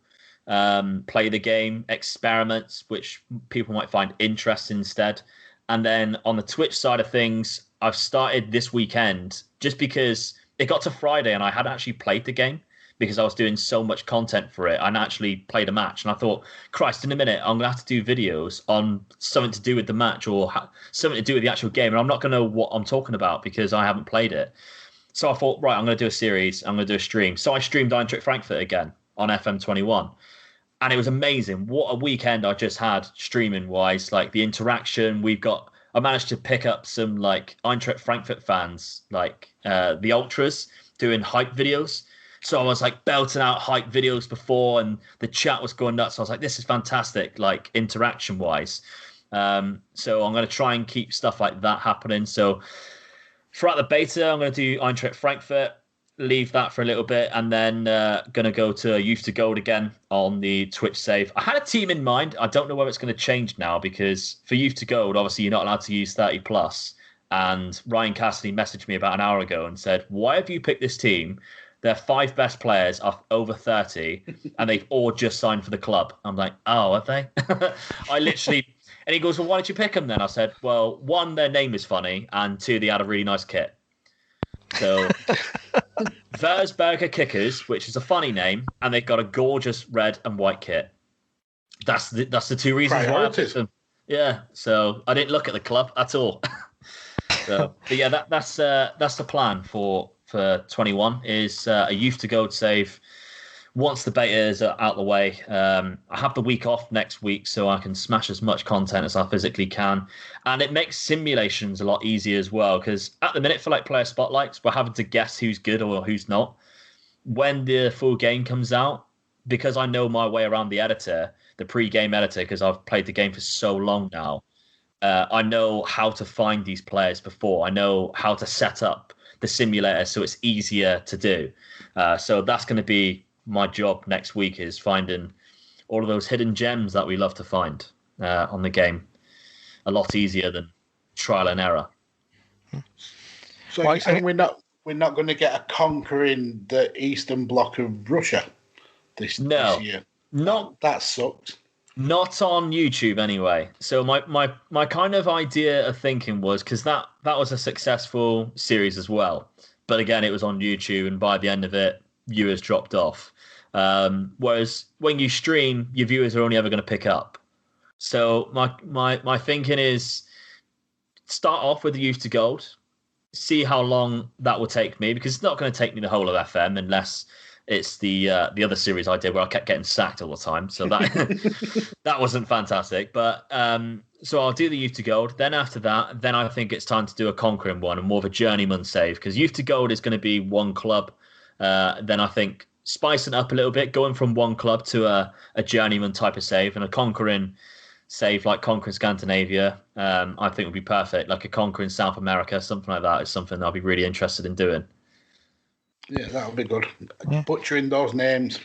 play the game, experiments which people might find interesting instead. And then on the Twitch side of things, I've started this weekend just because it got to Friday and I hadn't actually played the game because I was doing so much content for it. I actually played a match and I thought, Christ, in a minute, I'm going to have to do videos on something to do with the match or something to do with the actual game. And I'm not going to know what I'm talking about because I haven't played it. So I thought, right, I'm going to do a series. I'm going to do a stream. So I streamed Eintracht Frankfurt again on FM21. And it was amazing. What a weekend I just had streaming wise, like the interaction I managed to pick up some like Eintracht Frankfurt fans, like the ultras doing hype videos. So I was like belting out hype videos before and the chat was going nuts. So I was like, this is fantastic, like interaction wise. So I'm going to try and keep stuff like that happening. So throughout the beta, I'm going to do Eintracht Frankfurt, leave that for a little bit, and then going to go to Youth to Gold again on the Twitch save. I had a team in mind. I don't know whether it's going to change now because for Youth to Gold, obviously you're not allowed to use 30 plus. And Ryan Cassidy messaged me about an hour ago and said, why have you picked this team? Their 5 best players are over 30 and they've all just signed for the club. I'm like, oh, have they? I literally... And he goes, well, why did you pick them then? I said, well, 1, their name is funny, and 2, they had a really nice kit. So Versberger Kickers, which is a funny name, and they've got a gorgeous red and white kit. That's the two reasons why I picked them. Yeah, so I didn't look at the club at all. So, but yeah, that's the plan for 21 is a youth to gold save. Once the beta is out the way, I have the week off next week, so I can smash as much content as I physically can. And it makes simulations a lot easier as well, because at the minute for like player spotlights, we're having to guess who's good or who's not. When the full game comes out, because I know my way around the editor, the pre-game editor, because I've played the game for so long now, I know how to find these players before. I know how to set up the simulator so it's easier to do. So that's going to be my job next week, is finding all of those hidden gems that we love to find on the game. A lot easier than trial and error. So you're saying we're not going to get a conquering the Eastern Bloc of Russia this year? Not that sucked. Not on YouTube anyway. So my kind of idea of thinking was, because that was a successful series as well, but again it was on YouTube, and by the end of it, viewers dropped off. Whereas when you stream, your viewers are only ever going to pick up. So my thinking is start off with the youth to gold, see how long that will take me, because it's not going to take me the whole of FM unless it's the other series I did where I kept getting sacked all the time. So that that wasn't fantastic. But so I'll do the youth to gold. Then after that, then I think it's time to do a conquering one and more of a journeyman save, because youth to gold is going to be one club. Then I think spicing up a little bit, going from one club to a journeyman type of save, and a conquering save like conquering Scandinavia, I think would be perfect. Like a conquering South America, something like that is something I'll be really interested in doing. Yeah, that'll be good. Yeah. Butchering those names.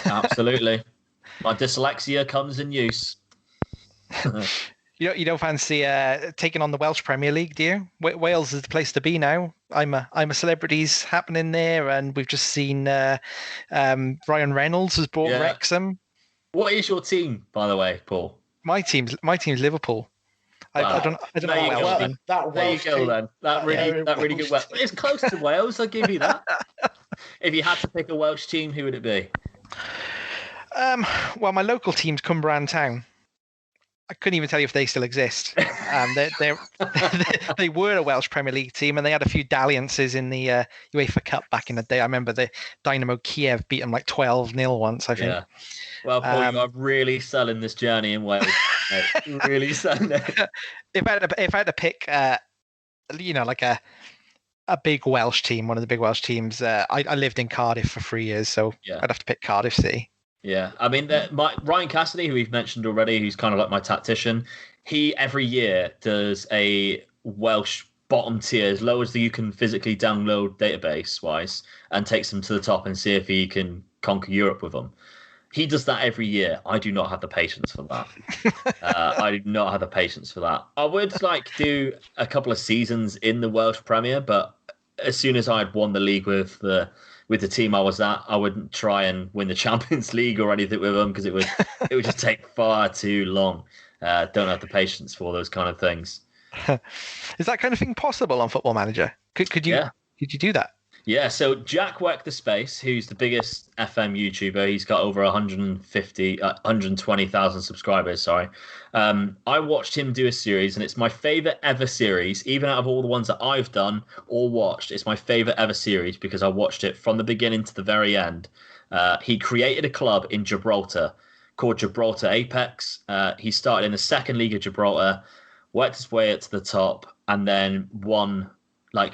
Absolutely. My dyslexia comes in use. You don't fancy taking on the Welsh Premier League, do you? Wales is the place to be now. I'm a celebrities happening there, and we've just seen Ryan Reynolds has bought Wrexham. What is your team, by the way, Paul? My team's Liverpool. I don't know. There you go then. That really good. Welsh. It's close to Wales. I'll give you that. If you had to pick a Welsh team, who would it be? Well, my local team's Cumbrian Town. I couldn't even tell you if they still exist. They were a Welsh Premier League team, and they had a few dalliances in the UEFA Cup back in the day. I remember the Dynamo Kiev beat them like 12-0 once, I think. Yeah. Well, Paul, you are really selling this journey in Wales. Really selling it. If I had to pick, like a big Welsh team, one of the big Welsh teams, I lived in Cardiff for 3 years, so I'd have to pick Cardiff City. Yeah, I mean, Ryan Cassidy, who we've mentioned already, who's kind of like my tactician, he every year does a Welsh bottom tier, as low as you can physically download database-wise, and takes them to the top and see if he can conquer Europe with them. He does that every year. I do not have the patience for that. I do not have the patience for that. I would do a couple of seasons in the Welsh Premier, but as soon as I'd won the league with the team I was at, I wouldn't try and win the Champions League or anything with them, because it would just take far too long. Don't have the patience for those kind of things. Is that kind of thing possible on Football Manager? Could you do that? Yeah, so Jack Weck the Space, who's the biggest FM YouTuber, he's got over 120,000 subscribers, sorry. I watched him do a series, and it's my favorite ever series, even out of all the ones that I've done or watched. It's my favorite ever series because I watched it from the beginning to the very end. He created a club in Gibraltar called Gibraltar Apex. He started in the second league of Gibraltar, worked his way up to the top, and then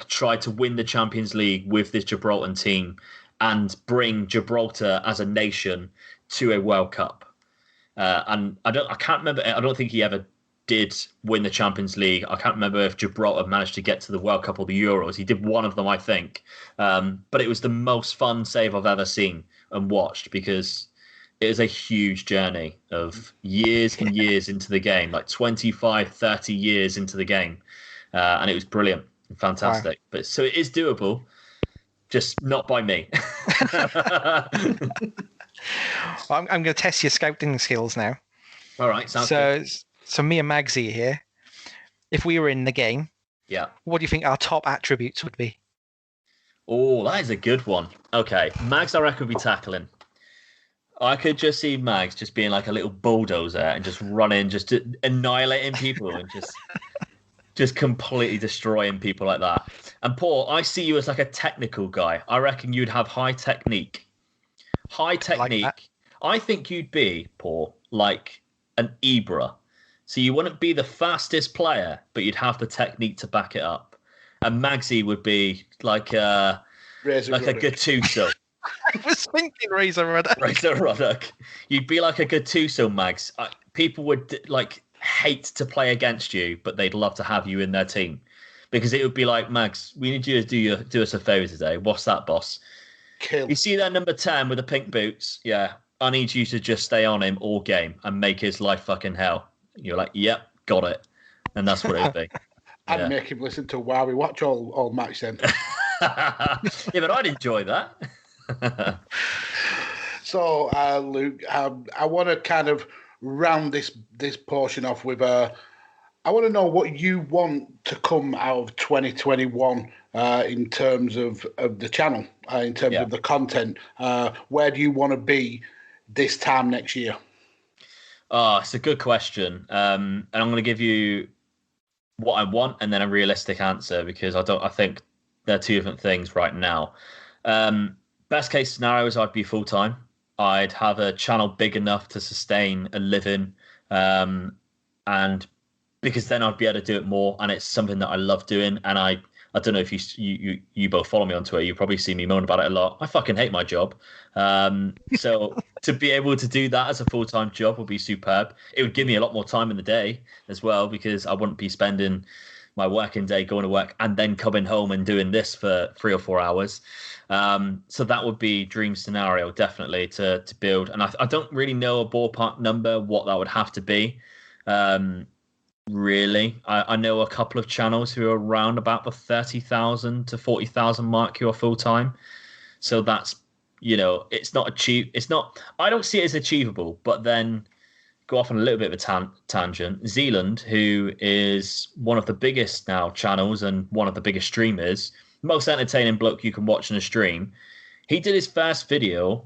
tried to win the Champions League with this Gibraltar team and bring Gibraltar as a nation to a World Cup. And I can't remember. I don't think he ever did win the Champions League. I can't remember if Gibraltar managed to get to the World Cup or the Euros. He did one of them, I think. But it was the most fun save I've ever seen and watched, because it is a huge journey of years and years into the game, like 25, 30 years into the game. And it was brilliant. Fantastic. Wow. But so it is doable, just not by me. Well, I'm going to test your scouting skills now. All right, sounds good. So me and Magsy here, if we were in the game, what do you think our top attributes would be? Oh, that is a good one. Okay, Mags, I reckon, would be tackling. I could just see Mags just being like a little bulldozer and just running, just annihilating people and just completely destroying people like that. And Paul, I see you as like a technical guy. I reckon you'd have high technique. High technique. Like I think you'd be, Paul, like an Ibra. So you wouldn't be the fastest player, but you'd have the technique to back it up. And Magsy would be like a Gattuso. I was thinking Razor Ruddock. Razor Ruddock. You'd be like a Gattuso, Mags. People would like hate to play against you, but they'd love to have you in their team because it would be like, Mags, we need you to do us a favour today. What's that, boss? Kill. You see that number 10 with the pink boots? Yeah, I need you to just stay on him all game and make his life fucking hell. You're like, yep, got it, and that's what it would be. I'd make him listen to While We Watch all match then. Yeah, but I'd enjoy that. So, Luke, I want to kind of round this portion off with I want to know what you want to come out of 2021 in terms of the channel, in terms of the content. Where do you want to be this time next year? Oh, it's a good question. And I'm going to give you what I want and then a realistic answer because I think they're two different things right now. Best case scenario is I'd be full-time. I'd have a channel big enough to sustain a living. And because then I'd be able to do it more. And it's something that I love doing. And I don't know if you both follow me on Twitter. You probably see me moan about it a lot. I fucking hate my job. So to be able to do that as a full-time job would be superb. It would give me a lot more time in the day as well because I wouldn't be spending my working day going to work and then coming home and doing this for 3 or 4 hours. So that would be dream scenario, definitely, to build. And I don't really know a ballpark number, what that would have to be. Really, I know a couple of channels who are around about the 30,000 to 40,000 mark who are full time. So that's, it's not I don't see it as achievable, but then go off on a little bit of a tangent. Zealand, who is one of the biggest now channels and one of the biggest streamers, most entertaining bloke you can watch on a stream. He did his first video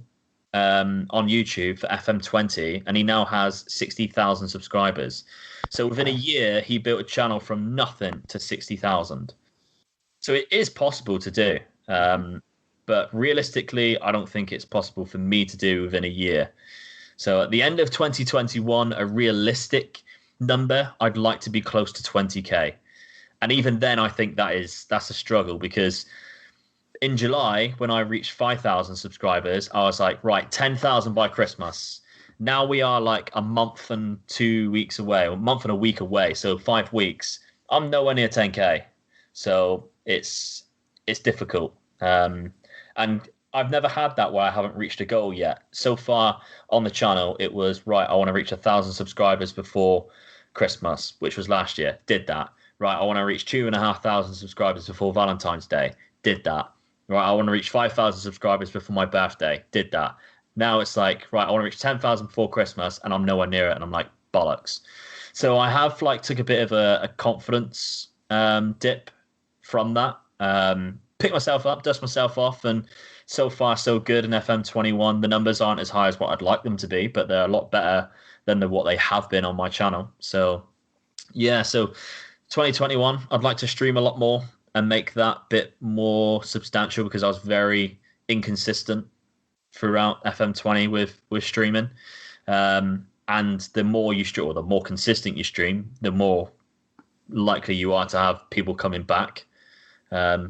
on YouTube for FM20, and he now has 60,000 subscribers. So within a year, he built a channel from nothing to 60,000. So it is possible to do. But realistically, I don't think it's possible for me to do within a year. So at the end of 2021, a realistic number, I'd like to be close to 20K. And even then, I think that's a struggle because in July, when I reached 5,000 subscribers, I was like, right, 10,000 by Christmas. Now we are like a month and 2 weeks away, or a month and a week away. So 5 weeks. I'm nowhere near 10K. So it's difficult. And I've never had that where I haven't reached a goal yet. So far on the channel, it was, right, I want to reach 1,000 subscribers before Christmas, which was last year. Did that. Right, I want to reach 2,500 subscribers before Valentine's Day. Did that. Right, I want to reach 5,000 subscribers before my birthday. Did that. Now it's like, right, I want to reach 10,000 before Christmas, and I'm nowhere near it, and I'm like, bollocks. So I have took a bit of a confidence dip from that. Pick myself up, dust myself off, and so far so good in FM21. The numbers aren't as high as what I'd like them to be, but they're a lot better than what they have been on my channel. So yeah, so 2021, I'd like to stream a lot more and make that bit more substantial because I was very inconsistent throughout FM20 with streaming. And the more you stream, or the more consistent you stream, the more likely you are to have people coming back.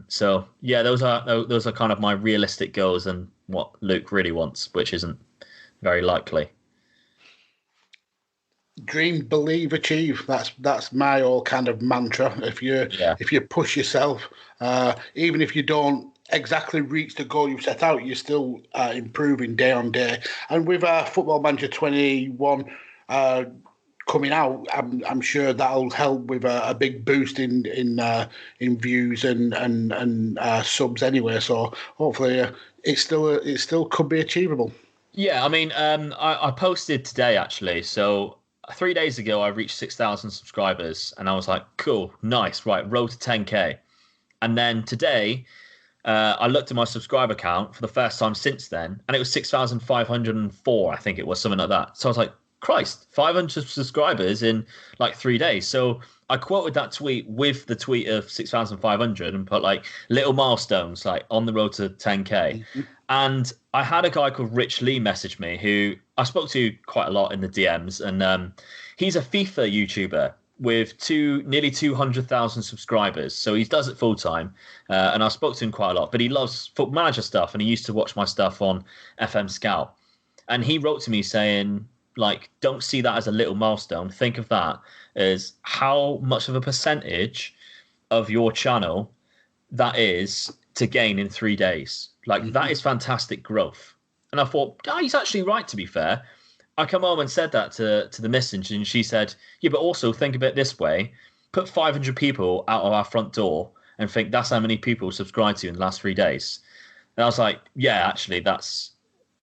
So yeah, those are kind of my realistic goals and what Luke really wants, which isn't very likely. Dream, believe, achieve. That's my all kind of mantra. If you push yourself, even if you don't exactly reach the goal you've set out, you're still improving day on day. And with Football Manager 21 coming out, I'm sure that'll help with a big boost in views and subs anyway. So hopefully it still could be achievable. Yeah, I mean, I posted today actually. So 3 days ago, I reached 6,000 subscribers, and I was like, cool, nice, right, road to 10K. And then today, I looked at my subscriber count for the first time since then, and it was 6,504, I think it was, something like that. So I was like, Christ, 500 subscribers in like 3 days. So I quoted that tweet with the tweet of 6,500 and put like little milestones, like on the road to 10K. Mm-hmm. And I had a guy called Rich Lee message me, who I spoke to quite a lot in the DMs. And he's a FIFA YouTuber with nearly 200,000 subscribers. So he does it full time. And I spoke to him quite a lot, but he loves Football Manager stuff. And he used to watch my stuff on FM Scout. And he wrote to me saying, like, don't see that as a little milestone. Think of that as how much of a percentage of your channel that is to gain in 3 days. Like, that is fantastic growth. And I thought, he's actually right, to be fair. I come home and said that to the missus, and she said, yeah, but also think of it this way. Put 500 people out of our front door and think that's how many people subscribed to you in the last 3 days. And I was like, yeah, actually, that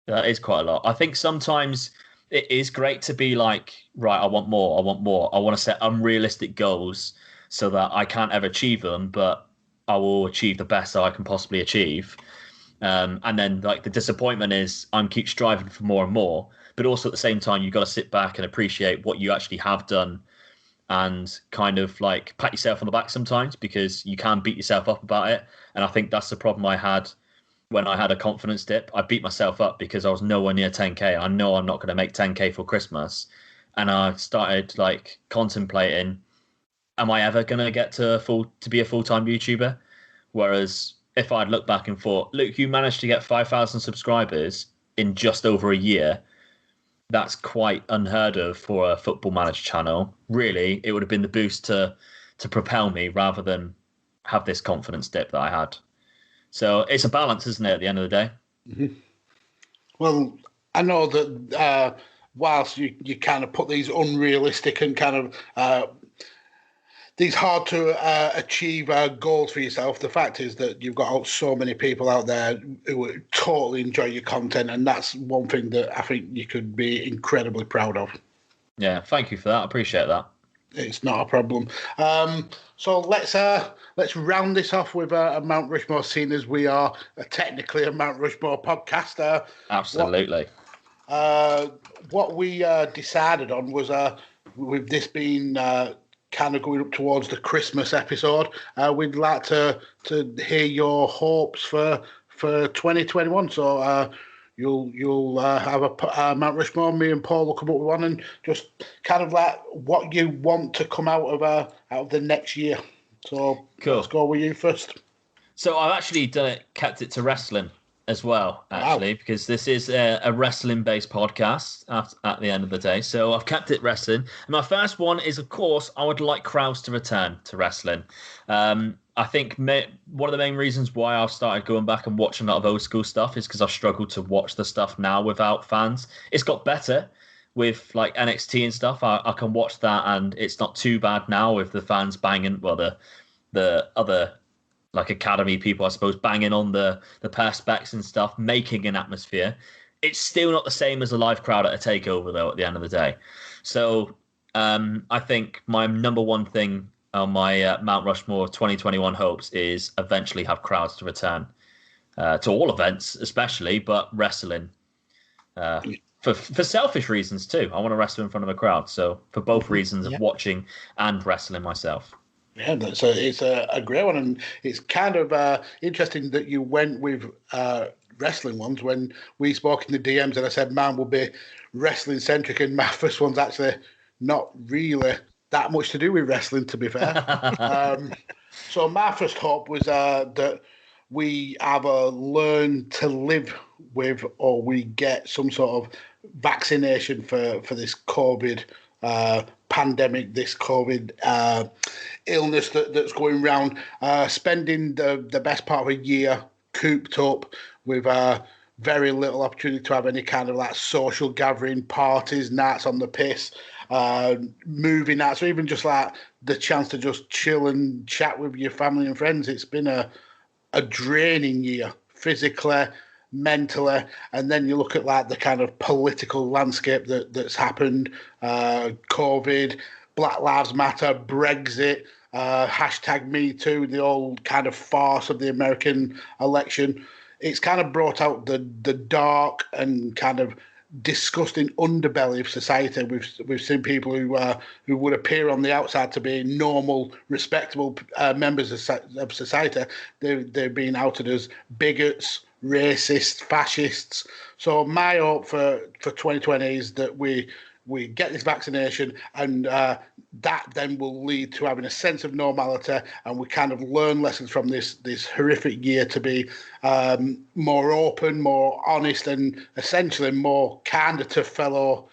is quite a lot. I think sometimes it is great to be like, right, I want more. I want to set unrealistic goals so that I can't ever achieve them, but I will achieve the best that I can possibly achieve. And then like the disappointment is I'm keep striving for more and more, but also at the same time, you've got to sit back and appreciate what you actually have done and kind of like pat yourself on the back sometimes, because you can beat yourself up about it. And I think that's the problem I had when I had a confidence dip. I beat myself up because I was nowhere near 10K. I know I'm not going to make 10K for Christmas. And I started like contemplating, am I ever going to get to be a full-time YouTuber? Whereas if I'd looked back and thought, Luke, you managed to get 5,000 subscribers in just over a year. That's quite unheard of for a Football Manager channel. Really, it would have been the boost to propel me rather than have this confidence dip that I had. So it's a balance, isn't it, at the end of the day? Mm-hmm. Well, I know that whilst you kind of put these unrealistic and kind of these hard to achieve goals for yourself, the fact is that you've got so many people out there who totally enjoy your content, and that's one thing that I think you could be incredibly proud of. Yeah, thank you for that. I appreciate that. It's not a problem. So let's round this off with a Mount Rushmore, scene as we are technically a Mount Rushmore podcast. Absolutely. What we decided on was with this being kind of going up towards the Christmas episode, we'd like to hear your hopes for 2021. So you'll have a Mount Rushmore. Me and Paul will come up with one, and just kind of like what you want to come out of the next year. So cool. Let's go with you first. So I've actually kept it to wrestling as well, actually, because this is a wrestling-based podcast at the end of the day. So I've kept it wrestling. And my first one is, of course, I would like crowds to return to wrestling. I think one of the main reasons why I've started going back and watching a lot of old school stuff is because I've struggled to watch the stuff now without fans. It's got better with like NXT and stuff. I can watch that, and it's not too bad now with the fans banging. Well, the other like academy people, I suppose, banging on the perspex and stuff, making an atmosphere. It's still not the same as a live crowd at a takeover, though, at the end of the day. So I think my number one thing on my Mount Rushmore 2021 hopes is eventually have crowds to return to all events, especially, but wrestling. For selfish reasons, too. I want to wrestle in front of a crowd. So for both reasons of watching and wrestling myself. Yeah, it's a great one, and it's kind of interesting that you went with wrestling ones. When we spoke in the DMs, and I said mine will be wrestling centric, and my first one's actually not really that much to do with wrestling, to be fair. So my first hope was that we either learn to live with, or we get some sort of vaccination for this COVID pandemic, this COVID illness that's going around, spending the best part of a year cooped up with very little opportunity to have any kind of like social gathering, parties, nights on the piss, movie nights, or even just like the chance to just chill and chat with your family and friends. It's been a draining year, physically, mentally, and then you look at like the kind of political landscape that's happened, COVID, Black Lives Matter, Brexit, hashtag Me Too, the old kind of farce of the American election. It's kind of brought out the dark and kind of disgusting underbelly of society. We've seen people who would appear on the outside to be normal, respectable members of society. They're being outed as bigots, racists, fascists. So my hope for 2020 is that we get this vaccination, and that then will lead to having a sense of normality, and we kind of learn lessons from this horrific year to be more open, more honest, and essentially more kinder to fellow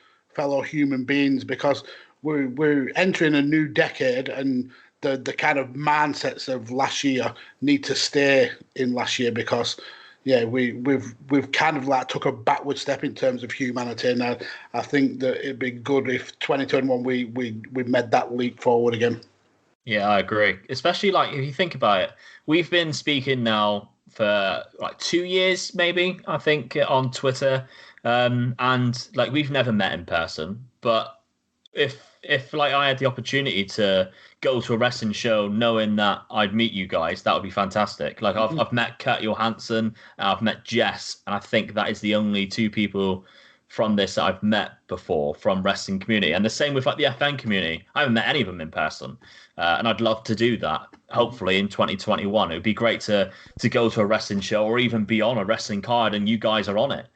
human beings, because we're entering a new decade, and the kind of mindsets of last year need to stay in last year, because we've kind of like took a backward step in terms of humanity, and I think that it'd be good if 2021 we made that leap forward again. Yeah, I agree. Especially like if you think about it, we've been speaking now for like 2 years, maybe, I think, on Twitter, and like we've never met in person. But if like I had the opportunity to go to a wrestling show knowing that I'd meet you guys, that would be fantastic. Like I've met Kurt Johansson and I've met Jess, and I think that is the only two people from this that I've met before from wrestling community. And the same with like the FN community. I haven't met any of them in person, and I'd love to do that. Hopefully in 2021, it would be great to go to a wrestling show or even be on a wrestling card and you guys are on it.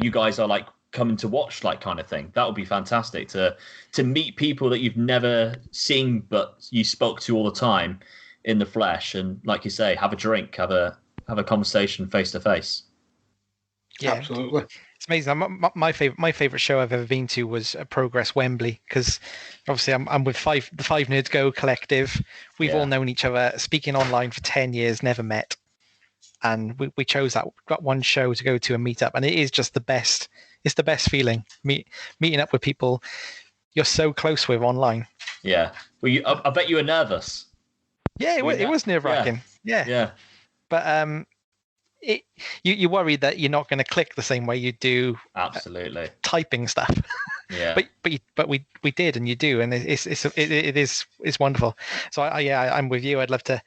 You guys are like coming to watch, like, kind of thing. That would be fantastic to meet people that you've never seen but you spoke to all the time in the flesh, and like you say, have a drink, have a conversation face to face. Yeah, absolutely. It's amazing. My favorite show I've ever been to was Progress Wembley, because obviously I'm with the Five Nerds Go collective. We've all known each other, speaking online for 10 years, never met, and we chose that one show to go to and meet up, and it is just the best. It's the best feeling, meeting up with people you're so close with online. Yeah. Well, I bet you were nervous. Yeah, it was nerve-wracking. Yeah. But you worry that you're not going to click the same way you do. Absolutely. Typing stuff. Yeah. but we did, and you do, and it's wonderful. So I'm with you. I'd love to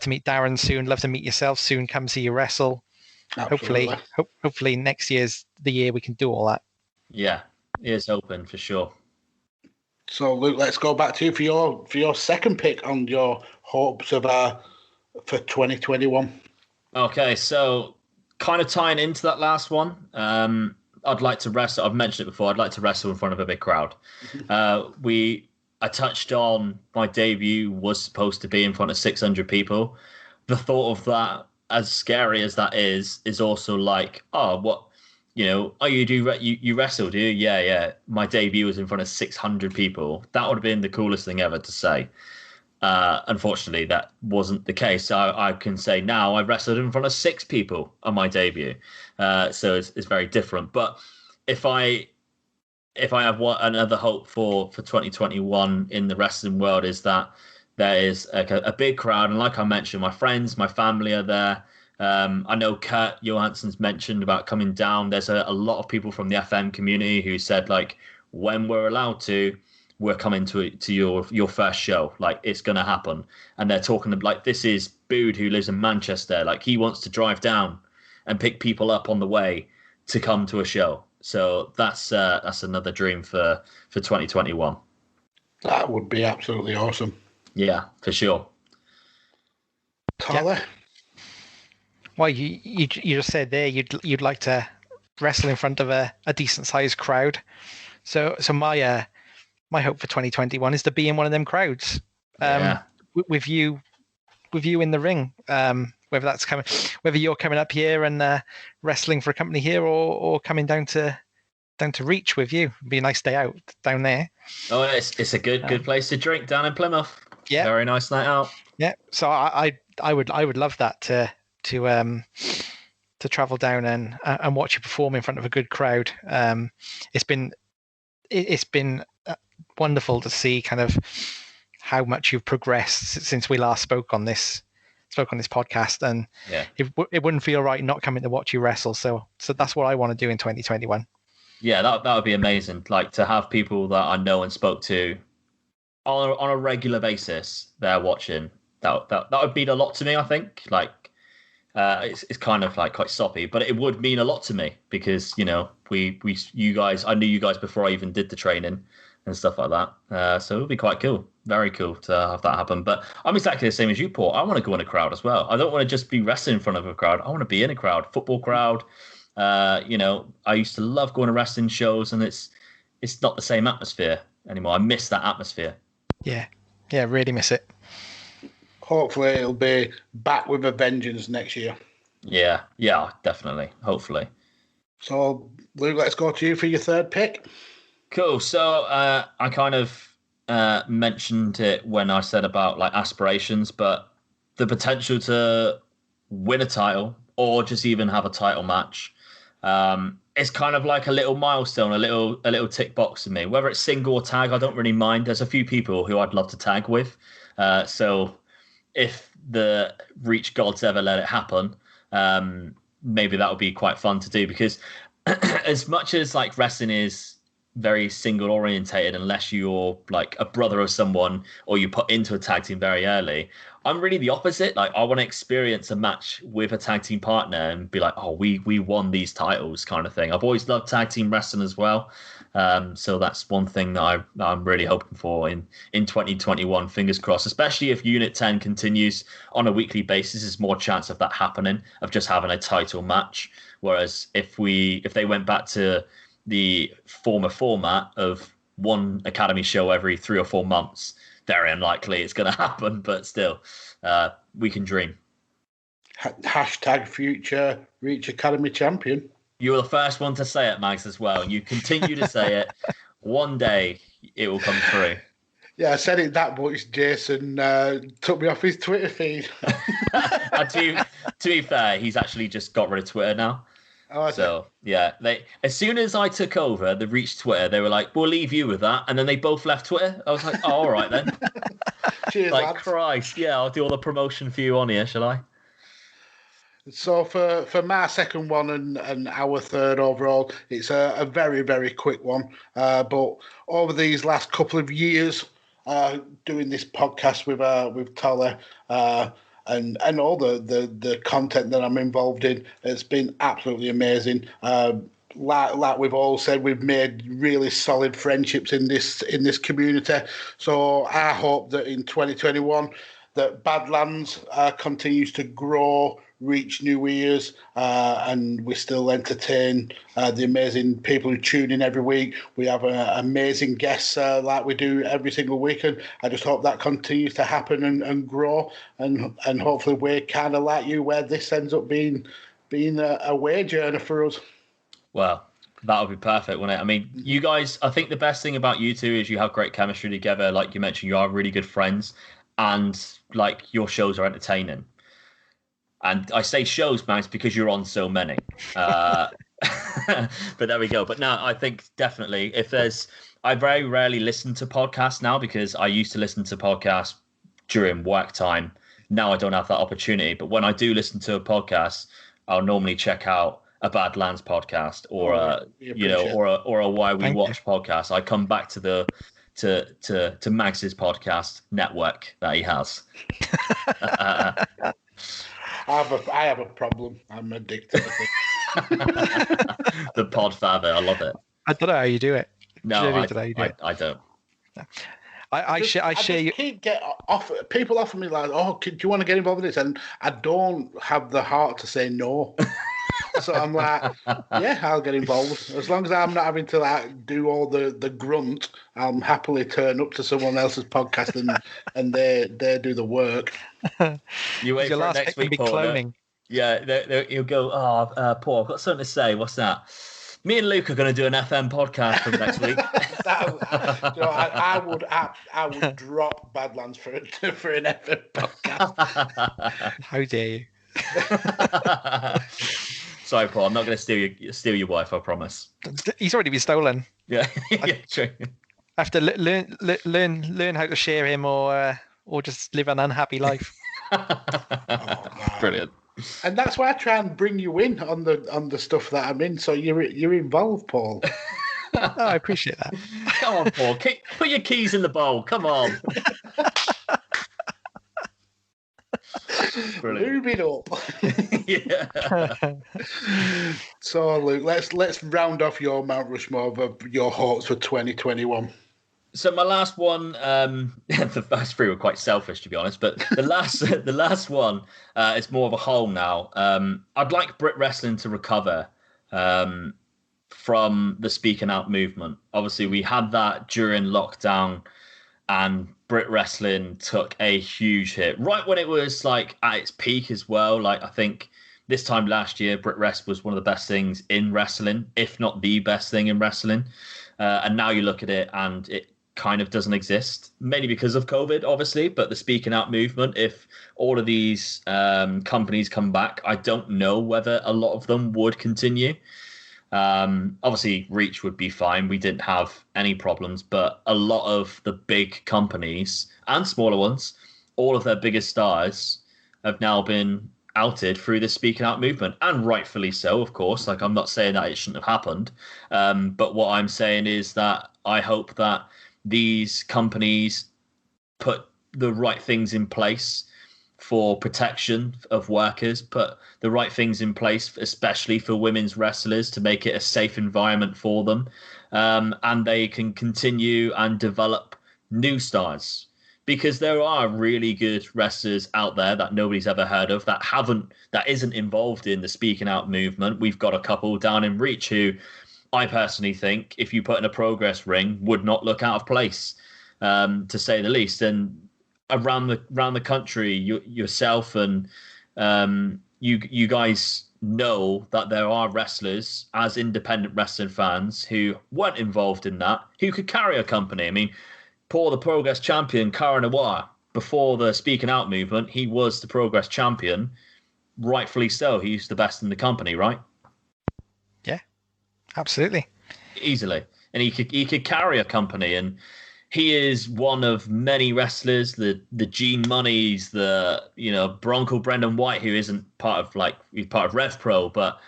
meet Darren soon. Love to meet yourself soon. Come see you wrestle. Absolutely. Hopefully next year's the year we can do all that. Yeah, it's open for sure. So Luke, let's go back to you for your second pick on your hopes of for 2021. Okay, so kind of tying into that last one, I'd like to wrestle. I've mentioned it before. I'd like to wrestle in front of a big crowd. I touched on my debut was supposed to be in front of 600 people. The thought of that, as scary as that is also like, oh, what, you wrestle, do you? Yeah. My debut was in front of 600 people. That would have been the coolest thing ever to say. Unfortunately, that wasn't the case. I can say now I wrestled in front of 6 people on my debut. So it's very different. But if I have another hope for 2021 in the wrestling world, is that there is a big crowd. And like I mentioned, my friends, my family are there. I know Kurt Johansson's mentioned about coming down. There's a lot of people from the FM community who said, like, when we're allowed to, we're coming to your first show. Like, it's going to happen. And they're talking like, this is Bood, who lives in Manchester. Like, he wants to drive down and pick people up on the way to come to a show. So that's another dream for 2021. That would be absolutely awesome. Yeah, for sure. Tyler? Well, you just said there you'd like to wrestle in front of a decent sized crowd. So my hope for 2021 is to be in one of them crowds. With you in the ring. Whether you're coming up here and wrestling for a company here, or coming down to Reach with you. It'd be a nice day out down there. Oh, it's a good place to drink down in Plymouth. Yeah, very nice night out. Yeah, so I would love that to travel down and watch you perform in front of a good crowd. It's been wonderful to see kind of how much you've progressed since we last spoke on this podcast, and it wouldn't feel right not coming to watch you wrestle. So that's what I want to do in 2021. Yeah, that would be amazing. Like, to have people that I know and spoke to on a regular basis they're watching, that would mean a lot to me. I think it's kind of like quite soppy, but it would mean a lot to me because you know you guys, I knew you guys before I even did the training and stuff like that. So it would be quite cool, very cool to have that happen. But I'm exactly the same as you, Paul. I want to go in a crowd as well. I don't want to just be wrestling in front of a crowd. I want to be in a crowd, football crowd. You know, I used to love going to wrestling shows, and it's not the same atmosphere anymore. I miss that atmosphere. Yeah, really miss it. Hopefully it'll be back with a vengeance next year. Yeah, definitely. Hopefully. So, Luke, let's go to you for your third pick. Cool. So I kind of mentioned it when I said about like aspirations, but the potential to win a title or just even have a title match, it's kind of like a little milestone, a little tick box to me. Whether it's single or tag, I don't really mind. There's a few people who I'd love to tag with. So if the Reach gods ever let it happen, maybe that would be quite fun to do, because as much as like wrestling is very single orientated, unless you're like a brother of someone or you put into a tag team very early, I'm really the opposite. Like I want to experience a match with a tag team partner and be like, oh, we won these titles kind of thing. I've always loved tag team wrestling as well. So that's one thing that I'm really hoping for in 2021, fingers crossed, especially if Unit 10 continues on a weekly basis. There's more chance of that happening, of just having a title match. Whereas if they went back to the former format of one Academy show every 3 or 4 months, very unlikely it's going to happen, but still, we can dream. Hashtag future Reach Academy champion. You were the first one to say it, Mags, as well, and you continue to say it. One day it will come through. Yeah, I said it that much. Jason took me off his Twitter feed. To be fair, he's actually just got rid of Twitter now. Oh, so yeah, as soon as I took over the Reach Twitter, they were like, "We'll leave you with that," and then they both left Twitter. I was like, "Oh, all right then." Cheers, like lads. Christ, yeah, I'll do all the promotion for you on here, shall I? So for my second one and our third overall, it's a very, very quick one. But over these last couple of years, doing this podcast with Toller, and all the content that I'm involved in, it's been absolutely amazing. Like we've all said, we've made really solid friendships in this community. So I hope that in 2021 that Badlands continues to grow, reach new ears, and we still entertain the amazing people who tune in every week. We have amazing guests like we do every single week, and I just hope that continues to happen and grow, and hopefully we're kind of like you, where this ends up being a wage earner for us. Well, that would be perfect, wouldn't it? I mean, you guys, I think the best thing about you two is you have great chemistry together. Like you mentioned, you are really good friends, and like your shows are entertaining. And I say shows, man, it's because you're on so many. But there we go. But no, I think definitely I very rarely listen to podcasts now, because I used to listen to podcasts during work time. Now I don't have that opportunity. But when I do listen to a podcast, I'll normally check out a Badlands podcast or a Why We Watch podcast. I come back to to Mags's podcast network that he has. I have a problem. I'm addicted to it. The Podfather, I love it. I don't know how you do it. No, I don't. I share you. People offer me like, "Oh, do you want to get involved in this?" And I don't have the heart to say no. So I'm like, yeah, I'll get involved. As long as I'm not having to like do all the grunt, I'll happily turn up to someone else's podcast and they do the work. You wait for next week, Paul. Cloning. Yeah, you'll go, Paul, I've got something to say. What's that? Me and Luke are going to do an FM podcast from next week. I would drop Badlands for an FM podcast. How dare you? Sorry, Paul. I'm not going to steal your wife. I promise. He's already been stolen. Yeah, yeah, true. I have to learn how to share him, or just live an unhappy life. Brilliant. And that's why I try and bring you in on the stuff that I'm in, so you're involved, Paul. Oh, I appreciate that. Come on, Paul. Put your keys in the bowl. Come on. Brilliant. Move it up. Yeah. So, Luke, let's round off your Mount Rushmore of your hopes for 2021. So my last one, the first three were quite selfish, to be honest. But the last one is more of a whole now. I'd like Brit Wrestling to recover from the speaking out movement. Obviously, we had that during lockdown, and Brit Wrestling took a huge hit right when it was like at its peak as well. Like I think this time last year, Brit Rest was one of the best things in wrestling, if not the best thing in wrestling. And now you look at it and it kind of doesn't exist, mainly because of COVID, obviously. But the speaking out movement, if all of these companies come back, I don't know whether a lot of them would continue. Obviously, Reach would be fine. We didn't have any problems, but a lot of the big companies and smaller ones, all of their biggest stars have now been outed through the speaking out movement, and rightfully so, of course. Like, I'm not saying that it shouldn't have happened, but what I'm saying is that I hope that these companies put the right things in place for protection of workers, put the right things in place, especially for women's wrestlers, to make it a safe environment for them, and they can continue and develop new stars. Because there are really good wrestlers out there that nobody's ever heard of that isn't involved in the speaking out movement. We've got a couple down in Reach who I personally think, if you put in a Progress ring, would not look out of place, to say the least. And around the country, yourself and you guys know that there are wrestlers as independent wrestling fans who weren't involved in that, who could carry a company. I mean, Paul, the Progress champion, Cara Noir, before the speaking out movement, he was the Progress champion. Rightfully so. He's the best in the company, right? Yeah, absolutely. Easily. And he could carry a company, and he is one of many wrestlers, the Gene Moneys, Bronco Brendan White, who isn't he's part of Rev Pro, but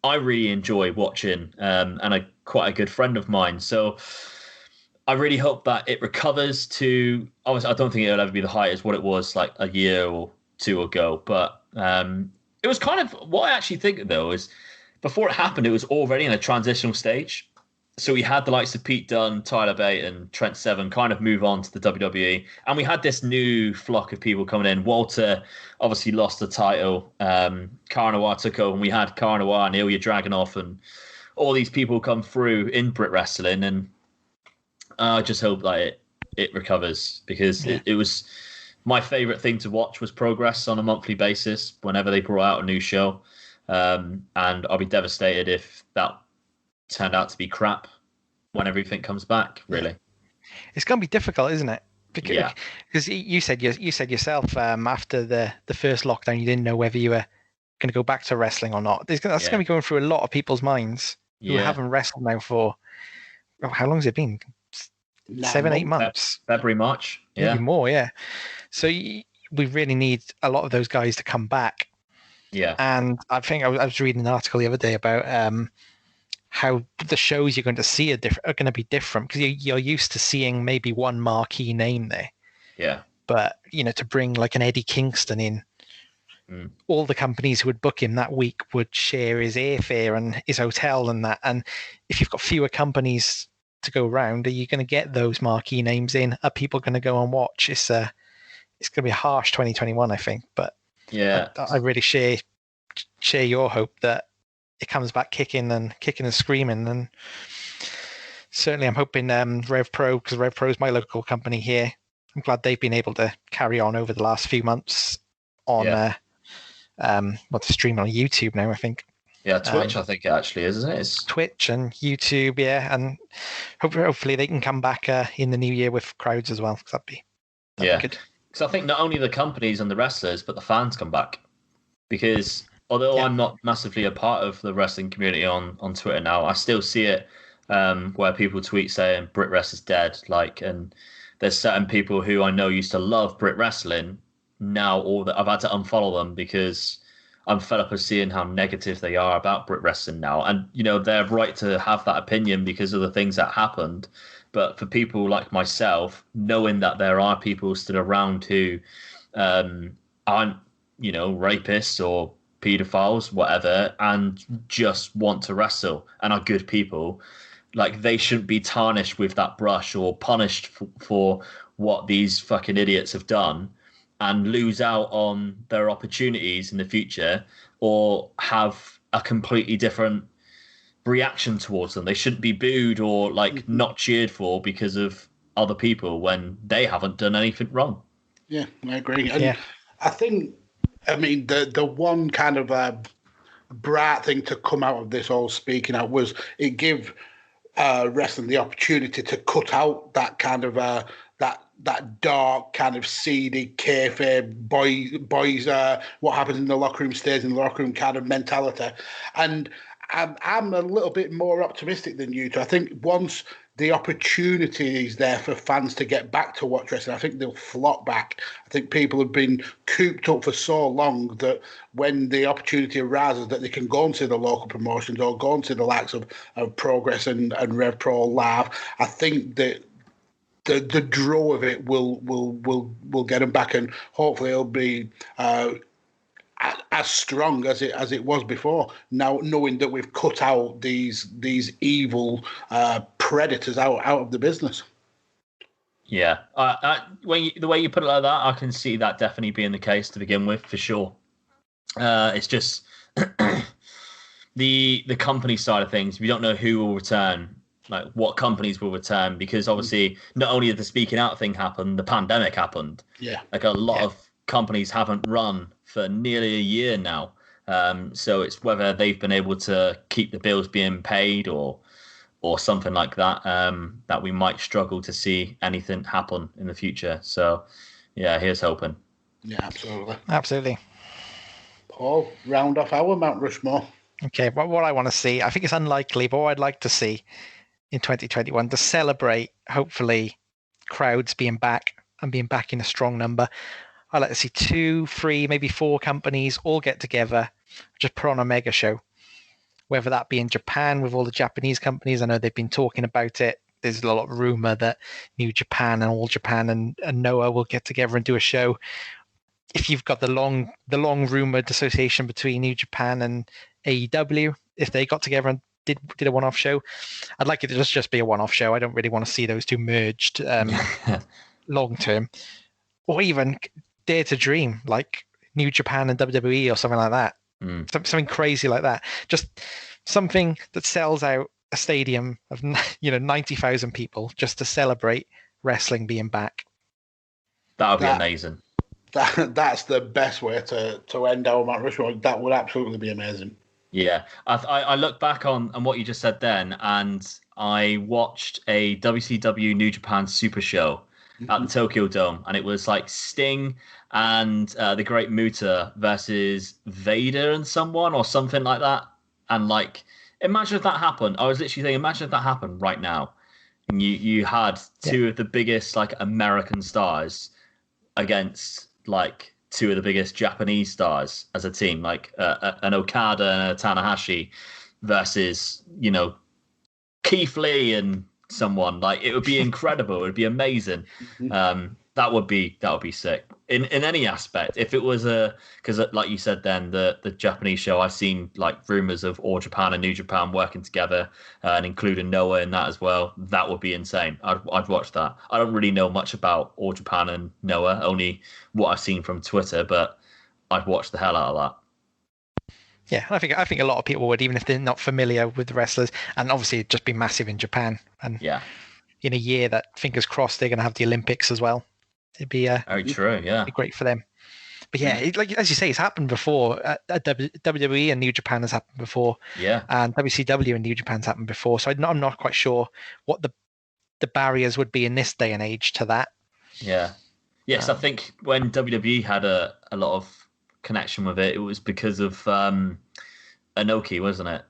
I really enjoy watching, and quite a good friend of mine. So I really hope that it recovers to, obviously I don't think it'll ever be the height as what it was like a year or two ago, but it was kind of, what I actually think though is, before it happened, it was already in a transitional stage. So we had the likes of Pete Dunne, Tyler Bate, and Trent Seven kind of move on to the WWE. And we had this new flock of people coming in. Walter obviously lost the title. Cara Noir took over, and we had Cara Noir and Ilya Dragunov and all these people come through in Brit Wrestling. And I just hope that it recovers, because it was my favorite thing to watch was Progress on a monthly basis whenever they brought out a new show. And I'll be devastated if that turned out to be crap when everything comes back, really. It's going to be difficult, isn't it? Because you said yourself, after the first lockdown, you didn't know whether you were going to go back to wrestling or not. That's going to be going through a lot of people's minds who haven't wrestled now for, how long has it been? 7-8 months. February, March. Yeah. Maybe more, yeah. So we really need a lot of those guys to come back. Yeah. And I think I was reading an article the other day about how the shows you're going to see are going to be different, because you're used to seeing maybe one marquee name there. Yeah. But, to bring like an Eddie Kingston in, all the companies who would book him that week would share his airfare and his hotel and that. And if you've got fewer companies to go around, are you going to get those marquee names in? Are people going to go and watch? It's going to be a harsh 2021, I think. But yeah, I really share your hope that it comes back kicking and screaming. And certainly I'm hoping Rev Pro, because Rev Pro is my local company here, I'm glad they've been able to carry on over the last few months on streaming on YouTube now, I think. Yeah, Twitch, I think it actually is, isn't it? It's Twitch and YouTube, yeah, and hopefully they can come back in the new year with crowds as well, because that'd be good. Because I think not only the companies and the wrestlers, but the fans come back. Because although I'm not massively a part of the wrestling community on Twitter now, I still see it where people tweet saying Brit Wrest is dead. And there's certain people who I know used to love Brit Wrestling. Now I've had to unfollow them because I'm fed up of seeing how negative they are about Brit Wrestling now. And, they're right to have that opinion because of the things that happened. But for people like myself, knowing that there are people still around who aren't, rapists or pedophiles, whatever, and just want to wrestle and are good people, like, they shouldn't be tarnished with that brush or punished for what these fucking idiots have done and lose out on their opportunities in the future or have a completely different reaction towards them. They shouldn't be booed or not cheered for because of other people when they haven't done anything wrong. Yeah, I agree. And I think, the one kind of bright thing to come out of this whole speaking out was it give wrestling the opportunity to cut out that kind of that dark kind of seedy kayfabe boys what happens in the locker room stays in the locker room kind of mentality. And I'm a little bit more optimistic than you two. I think once the opportunity is there for fans to get back to watch wrestling, I think they'll flock back. I think people have been cooped up for so long that when the opportunity arises that they can go and see the local promotions or go and see the likes of Progress and Rev Pro Live, I think that the draw of it will get them back, and hopefully it'll be as strong as it was before. Now, knowing that we've cut out these evil predators out of the business. Yeah, the way you put it like that, I can see that definitely being the case to begin with, for sure. It's just the company side of things. We don't know who will return, like what companies will return, because obviously not only did the speaking out thing happen, the pandemic happened. Yeah, like a lot of companies haven't run for nearly a year now. So it's whether they've been able to keep the bills being paid or something like that, that we might struggle to see anything happen in the future. So, yeah, here's hoping. Yeah, absolutely. Absolutely. Paul, round off our Mount Rushmore. Okay, but what I want to see, I think it's unlikely, but what I'd like to see in 2021 to celebrate, hopefully, crowds being back and being back in a strong number. I'd like to see 2, 3, maybe 4 companies all get together, just put on a mega show. Whether that be in Japan with all the Japanese companies, I know they've been talking about it. There's a lot of rumor that New Japan and All Japan and Noah will get together and do a show. If you've got the long rumored association between New Japan and AEW, if they got together and did a one-off show, I'd like it to just be a one-off show. I don't really want to see those two merged long term, or even dare to dream like New Japan and WWE or something like that. Something crazy like that. Just something that sells out a stadium of 90,000 people just to celebrate wrestling being back. That would be amazing. That's the best way to end our Mount Rushmore. That would absolutely be amazing. Yeah, I look back on what you just said then, and I watched a WCW New Japan Super Show at the Tokyo Dome, and it was like Sting and the Great Muta versus Vader and someone or something like that. And like, imagine if that happened. I was literally thinking, imagine if that happened right now. And you had two of the biggest like American stars against like two of the biggest Japanese stars as a team, like an Okada and a Tanahashi versus, Keith Lee and someone. Like, it would be incredible. It would be amazing. That would be sick in any aspect. If it was because like you said then, the Japanese show, I've seen like rumors of All Japan and New Japan working together and including Noah in that as well. That would be insane. I'd watch that. I don't really know much about All Japan and Noah, only what I've seen from Twitter, but I'd watch the hell out of that. Yeah, I think a lot of people would, even if they're not familiar with the wrestlers, and obviously it'd just be massive in Japan. And in a year that, fingers crossed, they're going to have the Olympics as well. It'd be very true, yeah, be great for them. But yeah, like as you say, it's happened before. WWE and New Japan has happened before. Yeah, and WCW and New Japan's happened before. So I'm not quite sure what the barriers would be in this day and age to that. Yeah, yes, I think when WWE had a lot of connection with it, it was because of Inoki, wasn't it?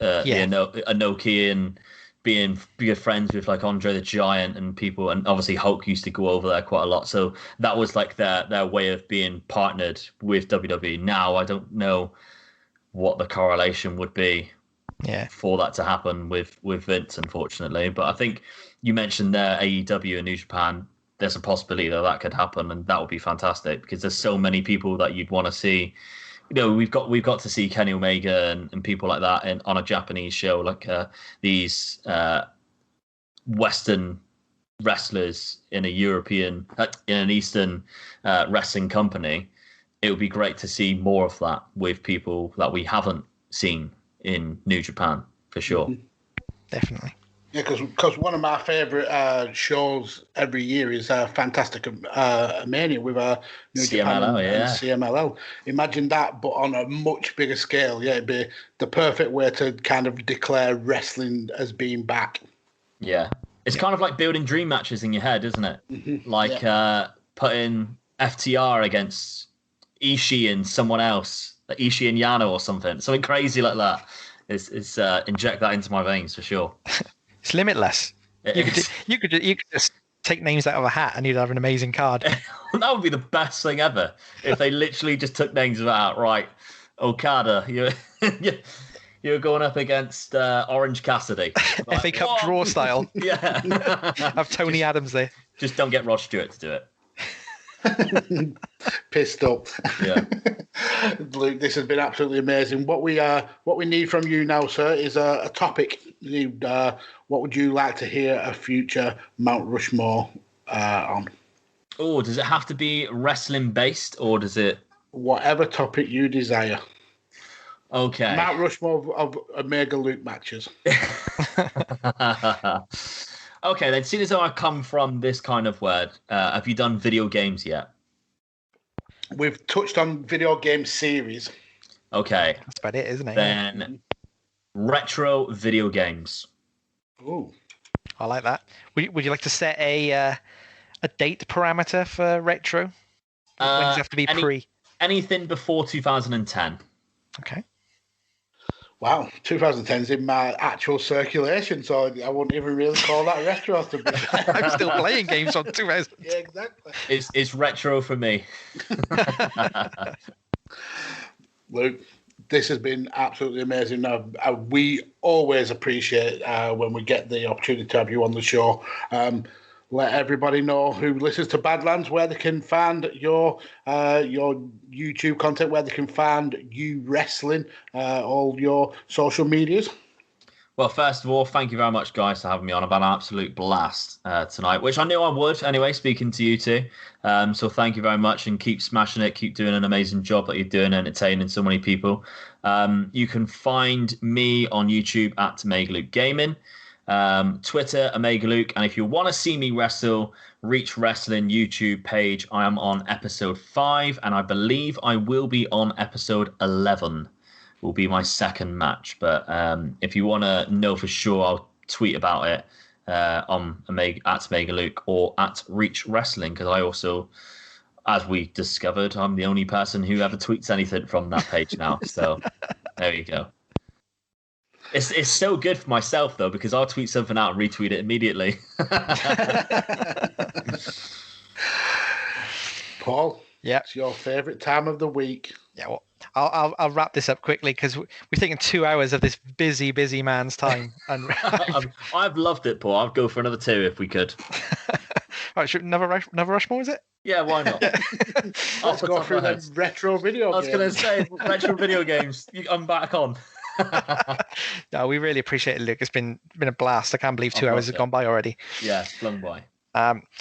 Inoki and being good friends with like Andre the Giant and people, and obviously Hulk used to go over there quite a lot. So that was like their way of being partnered with WWE. Now I don't know what the correlation would be for that to happen with Vince, unfortunately. But I think you mentioned there AEW and New Japan. There's a possibility that could happen, and that would be fantastic because there's so many people that you'd want to see. You know, we've got to see Kenny Omega and people like that on a Japanese show, like these Western wrestlers in in an Eastern wrestling company. It would be great to see more of that with people that we haven't seen in New Japan, for sure. Definitely. Yeah, because one of my favourite shows every year is Fantastic Mania with New Japan and CMLL. Imagine that, but on a much bigger scale. Yeah, it'd be the perfect way to kind of declare wrestling as being back. Yeah. It's kind of like building dream matches in your head, isn't it? Mm-hmm. Like putting FTR against Ishii and someone else, like Ishii and Yano or something crazy like that. Is inject that into my veins for sure. It's limitless. You could just take names out of a hat and you'd have an amazing card. That would be the best thing ever if they literally just took names out. Right, Okada, you're going up against Orange Cassidy. Like, FA Cup draw style. Yeah, have Tony Adams there. Just don't get Rod Stewart to do it. Pissed up. Yeah. Luke, this has been absolutely amazing. What we need from you now, sir, is a topic. What would you like to hear a future Mount Rushmore on? Oh, does it have to be wrestling based, or does it? Whatever topic you desire. Okay. Mount Rushmore of Omega Luke matches. Okay, then, seeing as though I come from this kind of word, have you done video games yet? We've touched on video game series. Okay. That's about it, isn't it? Then retro video games. Ooh. I like that. Would you like to set a date parameter for retro? When does it have to be pre? Anything before 2010. Okay. Wow, 2010's in my actual circulation, so I wouldn't even really call that retro. To be fair. I'm still playing games on 2000. Yeah, exactly. It's retro for me. Luke, this has been absolutely amazing. We always appreciate when we get the opportunity to have you on the show. Let everybody know who listens to Badlands where they can find your YouTube content, where they can find you wrestling, all your social medias. Well, first of all, thank you very much, guys, for having me on. I've had an absolute blast tonight, which I knew I would anyway, speaking to you two. So thank you very much, and keep smashing it. Keep doing an amazing job that you're doing, entertaining so many people. You can find me on YouTube at Omega Luke Gaming. Twitter, Omega Luke, and if you want to see me wrestle, Reach Wrestling YouTube page. I am on episode 5, and I believe I will be on episode 11. Will be my second match, but if you want to know for sure, I'll tweet about it on at Omega Luke or at Reach Wrestling, because I also, as we discovered, I'm the only person who ever tweets anything from that page now. So there you go. It's so good for myself, though, because I'll tweet something out and retweet it immediately. Paul, yeah, it's your favourite time of the week. Yeah, well, I'll wrap this up quickly because we're taking 2 hours of this busy man's time. And I've loved it, Paul. I'd go for another 2 if we could. Right, another Rushmore, is it? Yeah, why not? Let's go through the retro video games. I was going to say, retro video games. I'm back on. No, we really appreciate it, Luke. It's been a blast. I can't believe 2 hours have gone by already. Yeah, it's flown by.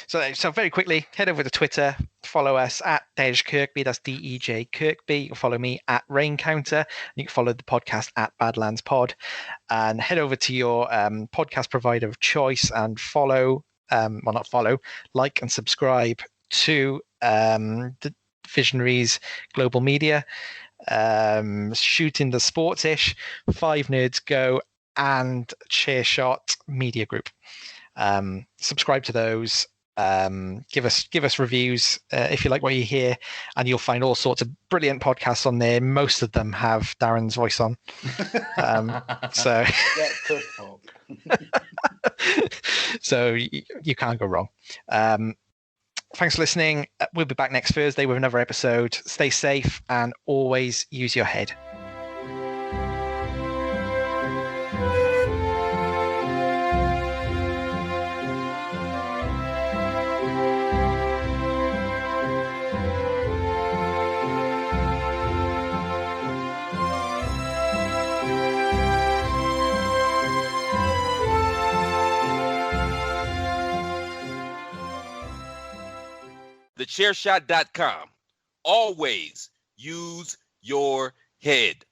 So very quickly, head over to Twitter, follow us at Dej Kirkby, that's DEJ Kirkby. You can follow me at Rain Counter. You can follow the podcast at Badlands Pod, and head over to your podcast provider of choice and like and subscribe to the Visionaries Global Media, Shooting the Sports-ish, 5 Nerds Go, and Chairshot Media Group. Subscribe to those. Give us reviews if you like what you hear, and you'll find all sorts of brilliant podcasts on there. Most of them have Darren's voice on. So Get to talk. So you can't go wrong. Thanks for listening. We'll be back next Thursday with another episode. Stay safe and always use your head. TheChairshot.com. Always use your head.